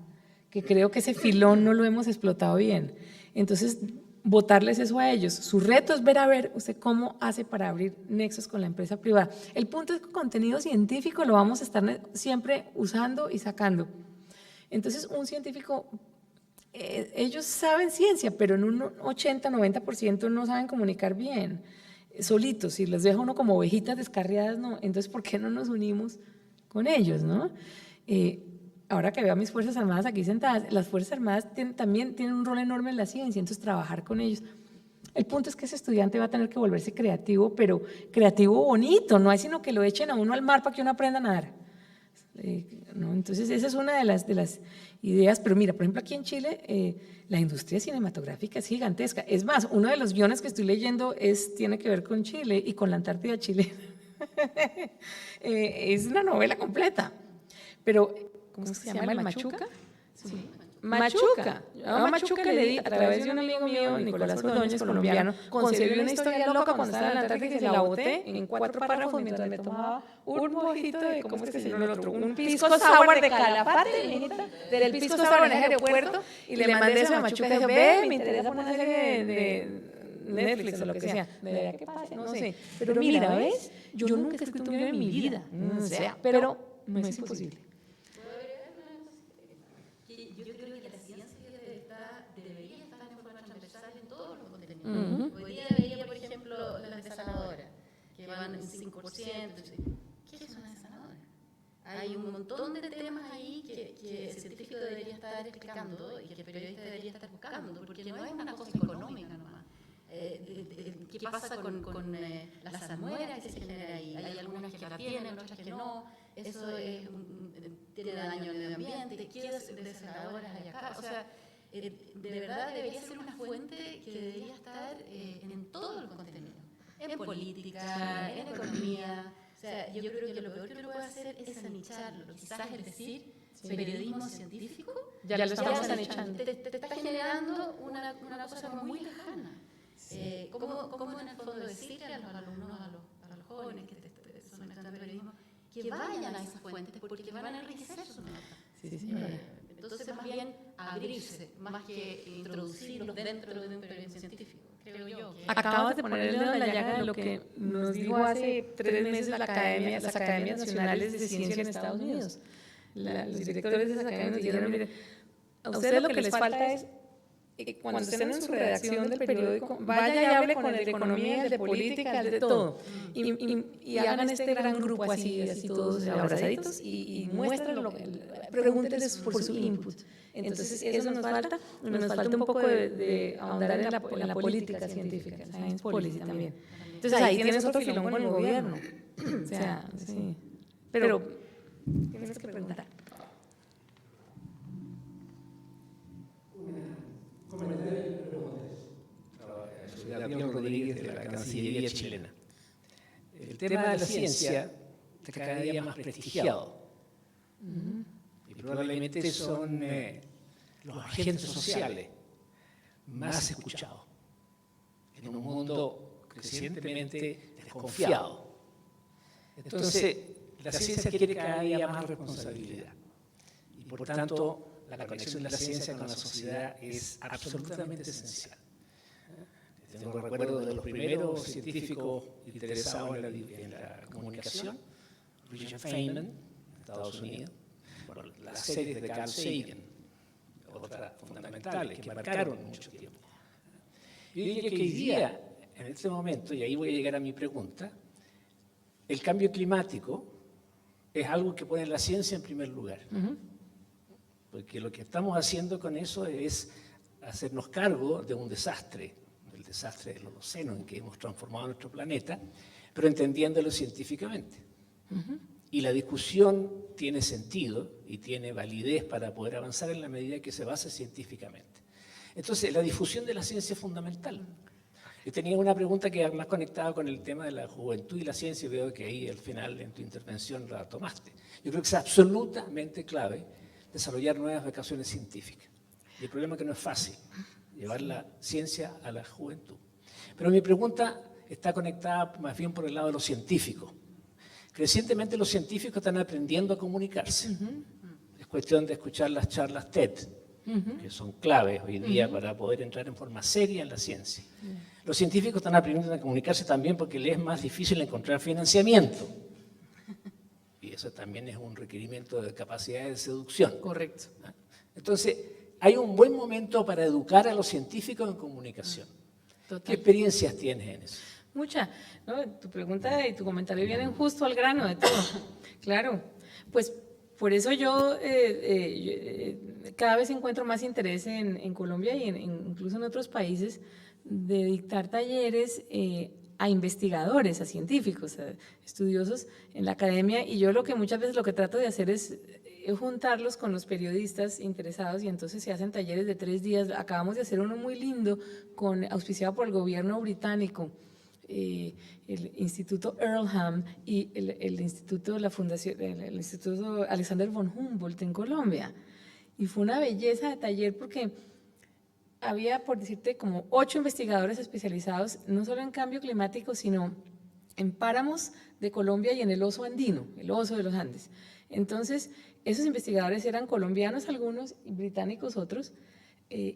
que creo que ese filón no lo hemos explotado bien. Entonces, botarles eso a ellos. Su reto es ver a ver usted cómo hace para abrir nexos con la empresa privada. El punto es que contenido científico lo vamos a estar siempre usando y sacando. Entonces, un científico, ellos saben ciencia, pero en un 80-90% no saben comunicar bien, solitos, y les deja uno como ovejitas descarriadas, no. Entonces, ¿por qué no nos unimos con ellos, no? Ahora que veo a mis Fuerzas Armadas aquí sentadas, las Fuerzas Armadas también tienen un rol enorme en la ciencia, entonces trabajar con ellos. El punto es que ese estudiante va a tener que volverse creativo, pero creativo bonito, no hay sino que lo echen a uno al mar para que uno aprenda a nadar. ¿No? Entonces esa es una de las ideas, pero mira, por ejemplo aquí en Chile la industria cinematográfica es gigantesca. Es más, uno de los guiones que estoy leyendo tiene que ver con Chile y con la Antártida chilena. Es una novela completa, pero ¿cómo se llama? ¿El Machuca? Sí. Machuca. A Machuca le di, a través de un amigo mío, Nicolás Ordóñez, colombiano, concebí una historia loca cuando estaba en la Antártica y se la boté en 4 párrafos mientras me tomaba un mojito de, ¿cómo es que se llama el otro? Un pisco sour de Calafate, del pisco sour en el aeropuerto, y le mandé eso a Machuca y dije, ve, me interesa una serie de Netflix o lo que sea. ¿De verdad qué pasa? No sé. Pero mira, ¿ves? Yo nunca he escrito un guion en mi vida, o sea, pero no es imposible. Hoy día veía, por ejemplo, las desaladoras, que van en 5%. ¿Qué es una desaladora? Hay un montón de temas ahí que el científico debería estar explicando y que el periodista debería estar buscando, porque no es una cosa económica nomás. ¿Qué pasa con la salmuera que se genera ahí? Hay algunas que la tienen, otras que no. Eso tiene daño al medio ambiente. ¿Qué desaladoras hay acá? O sea, de verdad debería ser una fuente que debería estar en todos los contenidos, en política, en economía. O sea, yo creo que lo peor que uno puede hacer es anicharlo, quizás es decir, periodismo científico, ya lo estamos anichando. te está generando una cosa muy lejana. ¿Cómo en el fondo decirle a los alumnos, a los jóvenes que son estudiantes de periodismo, que vayan a esas fuentes porque van a enriquecer su nota? Entonces, más bien abrirse, más que introducirlos dentro de un periodismo científico, creo yo. Acabas de poner el dedo en la llaga de lo que nos dijo hace 3 meses las academias nacionales de ciencia en Estados Unidos. Los directores de esas academias nos dijeron, mire, a ustedes lo que les falta es, cuando estén en su redacción del periódico, vaya y hable con el de economía, el de política, el de todo. Y hagan este gran grupo así todos abrazaditos y muéstrenlo, pregúntenles por su input. Entonces, eso nos falta un poco de ahondar en la política científica, science policy también. Entonces, ahí tienes otro filón con el gobierno. O sea, sí. Pero tienes que preguntar. Gabriel Rodríguez de la Cancillería chilena. El tema de la ciencia está cada día más prestigiado. Y probablemente son los agentes sociales más escuchados en un mundo crecientemente desconfiado. Entonces, la ciencia quiere cada día más responsabilidad. Y por tanto, la conexión de la ciencia con la sociedad es absolutamente esencial. Tengo recuerdo de los primeros científicos interesados en la comunicación, Richard Feynman, en Estados Unidos, por las series de Carl Sagan, otras fundamentales que marcaron mucho tiempo. Yo diría que hoy día, en este momento, y ahí voy a llegar a mi pregunta, el cambio climático es algo que pone la ciencia en primer lugar. Porque lo que estamos haciendo con eso es hacernos cargo de un desastre, el desastre del Holoceno en que hemos transformado nuestro planeta, pero entendiéndolo científicamente. Y la discusión tiene sentido y tiene validez para poder avanzar en la medida que se base científicamente. Entonces, la difusión de la ciencia es fundamental. Yo tenía una pregunta que más conectaba con el tema de la juventud y la ciencia, y veo que ahí al final en tu intervención la tomaste. Yo creo que es absolutamente clave desarrollar nuevas vocaciones científicas. Y el problema es que no es fácil llevar la ciencia a la juventud. Pero mi pregunta está conectada más bien por el lado de los científicos. Crecientemente los científicos están aprendiendo a comunicarse. Es cuestión de escuchar las charlas TED, que son claves hoy día para poder entrar en forma seria en la ciencia. Los científicos están aprendiendo a comunicarse también porque les es más difícil encontrar financiamiento. Y eso también es un requerimiento de capacidad de seducción. Correcto. Entonces, hay un buen momento para educar a los científicos en comunicación. Total. ¿Qué experiencias tienes en eso? Mucha, ¿no? Tu pregunta y tu comentario vienen justo al grano de todo. Claro, pues por eso yo cada vez encuentro más interés en Colombia y incluso en otros países de dictar talleres a investigadores, a científicos, a estudiosos en la academia, y yo muchas veces lo que trato de hacer es juntarlos con los periodistas interesados, y entonces se hacen talleres de 3 días. Acabamos de hacer uno muy lindo, auspiciado por el gobierno británico, el Instituto Earlham y el Instituto Alexander von Humboldt en Colombia. Y fue una belleza de taller porque había, por decirte, como 8 investigadores especializados, no solo en cambio climático, sino en páramos de Colombia y en el oso andino, el oso de los Andes. Entonces, esos investigadores eran colombianos algunos y británicos otros.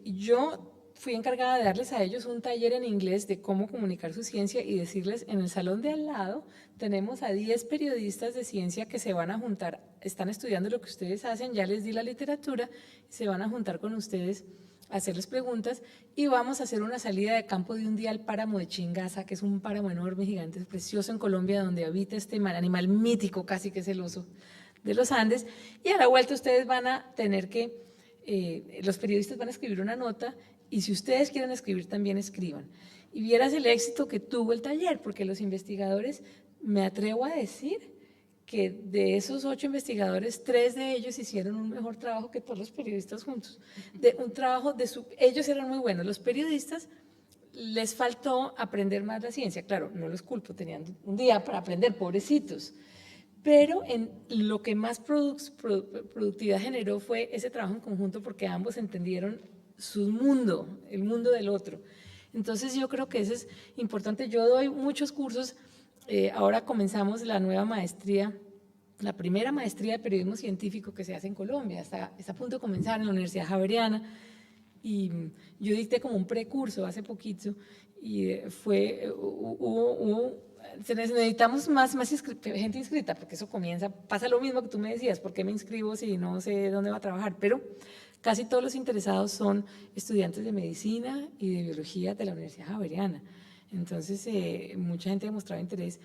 Yo fui encargada de darles a ellos un taller en inglés de cómo comunicar su ciencia y decirles, en el salón de al lado tenemos a 10 periodistas de ciencia que se van a juntar, están estudiando lo que ustedes hacen, ya les di la literatura, se van a juntar con ustedes a hacerles preguntas y vamos a hacer una salida de campo de un día al páramo de Chingaza, que es un páramo enorme, gigante, precioso en Colombia, donde habita este animal mítico casi, que es el oso de los Andes, y a la vuelta ustedes van a tener que, los periodistas van a escribir una nota, y si ustedes quieren escribir también escriban. Y vieras el éxito que tuvo el taller, porque los investigadores, me atrevo a decir que de esos 8 investigadores, 3 de ellos hicieron un mejor trabajo que todos los periodistas juntos. Ellos eran muy buenos, los periodistas les faltó aprender más la ciencia, claro, no los culpo, tenían un día para aprender, pobrecitos, pero lo que más productividad generó fue ese trabajo en conjunto, porque ambos entendieron su mundo, el mundo del otro. Entonces yo creo que eso es importante. Yo doy muchos cursos, ahora comenzamos la nueva maestría, la primera maestría de periodismo científico que se hace en Colombia, está a punto de comenzar en la Universidad Javeriana, y yo dicté como un precurso hace poquito, y necesitamos más gente inscrita, porque eso pasa lo mismo que tú me decías, ¿por qué me inscribo si no sé dónde va a trabajar? Pero casi todos los interesados son estudiantes de medicina y de biología de la Universidad Javeriana. Entonces, mucha gente ha mostrado interés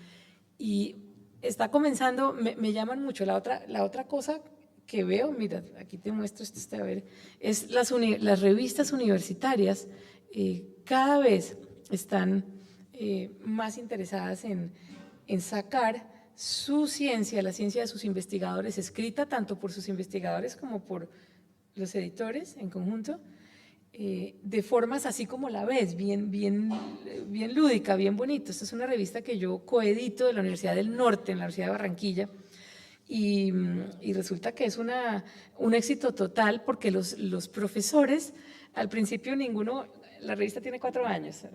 y está comenzando, me llaman mucho. La otra cosa que veo, mira, aquí te muestro esto, a ver, es las revistas universitarias cada vez están más interesadas en sacar su ciencia, la ciencia de sus investigadores, escrita tanto por sus investigadores como por los editores en conjunto, de formas así como la ves, bien lúdica, bien bonito. Esta es una revista que yo coedito de la Universidad del Norte, en la Universidad de Barranquilla, y resulta que es un éxito total, porque los profesores, al principio la revista tiene 4 años,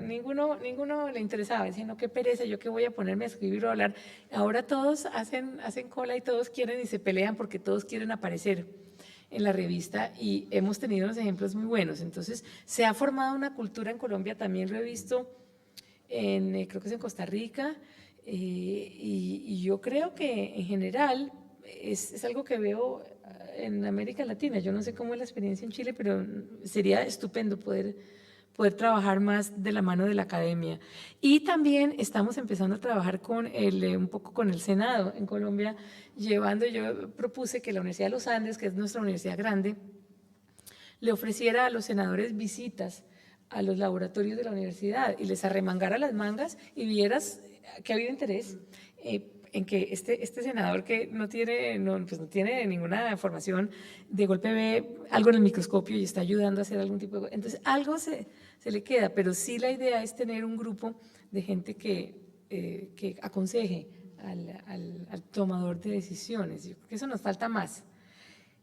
ninguno le interesaba, decían, no, qué pereza, yo qué voy a ponerme a escribir o a hablar. Ahora todos hacen cola y todos quieren y se pelean porque todos quieren aparecer en la revista, y hemos tenido unos ejemplos muy buenos. Entonces, se ha formado una cultura en Colombia, también lo he visto creo que es en Costa Rica, y yo creo que en general es algo que veo en América Latina. Yo no sé cómo es la experiencia en Chile, pero sería estupendo poder trabajar más de la mano de la academia. Y también estamos empezando a trabajar con un poco con el Senado en Colombia, yo propuse que la Universidad de los Andes, que es nuestra universidad grande, le ofreciera a los senadores visitas a los laboratorios de la universidad y les arremangara las mangas y vieras que ha habido interés en que este senador que no tiene ninguna formación, de golpe ve algo en el microscopio y está ayudando a hacer algún tipo de... Entonces, algo se le queda, pero sí la idea es tener un grupo de gente que aconseje al tomador de decisiones. Yo creo que eso nos falta más.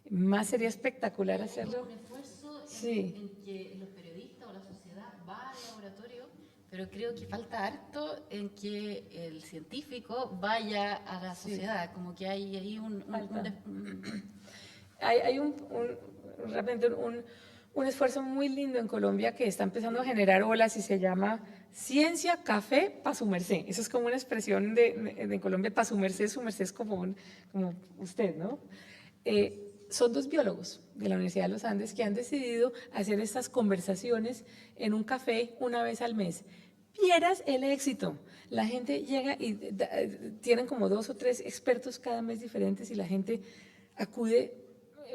Más sería espectacular hacerlo. Un esfuerzo Sí. en que los periodistas o la sociedad va al laboratorio, pero creo que falta harto en que el científico vaya a la sociedad, como que hay ahí Hay realmente un esfuerzo muy lindo en Colombia que está empezando a generar olas y se llama Ciencia, Café, pa' su merced. Eso es como una expresión de Colombia, pa' su merced es como usted, ¿no? Son dos biólogos de la Universidad de los Andes que han decidido hacer estas conversaciones en un café una vez al mes. Vieras el éxito. La gente llega y tienen como 2 o 3 expertos cada mes diferentes y la gente acude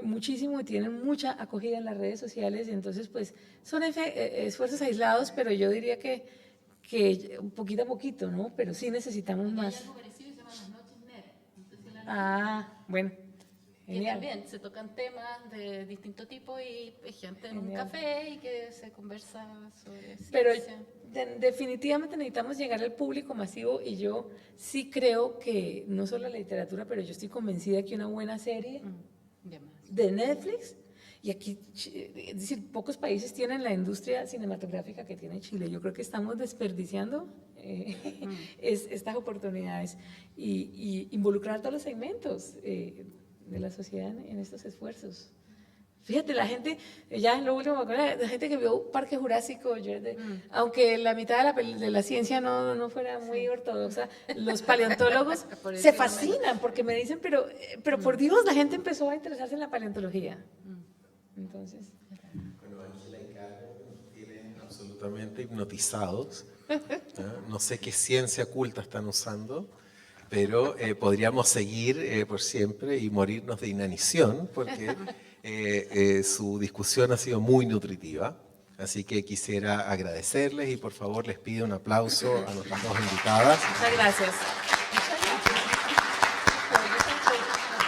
muchísimo y tienen mucha acogida en las redes sociales. Entonces, pues, son esfuerzos aislados, pero yo diría que poquito a poquito, ¿no? Pero sí necesitamos más. Hay algo parecido que se llama las noches NER. No sé si la han visto. Bueno. Que también se tocan temas de distinto tipo y hay gente en un café y que se conversa sobre ciencia. Pero definitivamente necesitamos llegar al público masivo y yo sí creo que no solo la literatura, pero yo estoy convencida que una buena serie de Netflix, y aquí, es decir, pocos países tienen la industria cinematográfica que tiene Chile. Yo creo que estamos desperdiciando estas oportunidades y involucrar a todos los segmentos de la sociedad en estos esfuerzos. Fíjate, la gente, ya en lo último, la gente que vio Parque Jurásico, aunque la mitad de la ciencia no fuera muy ortodoxa, los paleontólogos se fascinan porque me dicen, pero por Dios, la gente empezó a interesarse en la paleontología. Entonces... Bueno, Ángela y Carlos nos tienen absolutamente hipnotizados. No sé qué ciencia oculta están usando, pero podríamos seguir por siempre y morirnos de inanición, porque su discusión ha sido muy nutritiva. Así que quisiera agradecerles y por favor les pido un aplauso a nuestras 2 invitadas. Muchas gracias.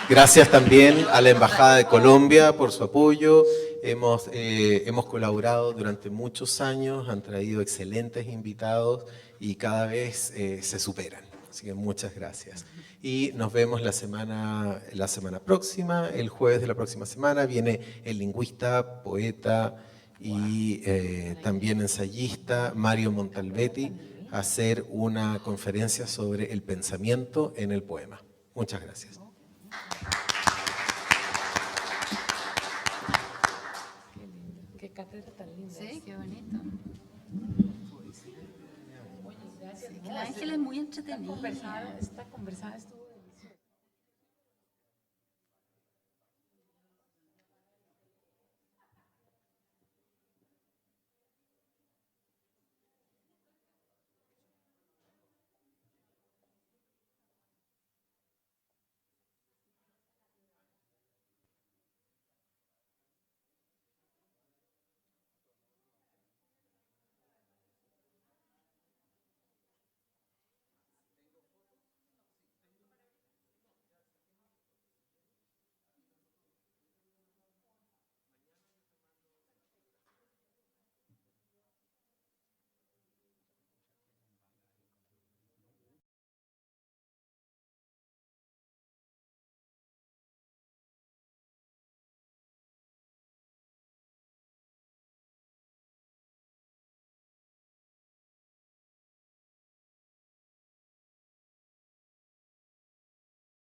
Gracias también a la Embajada de Colombia por su apoyo. Hemos colaborado durante muchos años, han traído excelentes invitados y cada vez se superan. Así que muchas gracias. Y nos vemos la semana próxima, el jueves de la próxima semana. Viene el lingüista, poeta y también ensayista Mario Montalbetti a hacer una conferencia sobre el pensamiento en el poema. Muchas gracias. Qué cátedra tan linda. Sí, qué bonito. La Ángela es muy entretenida. Esta conversada estuvo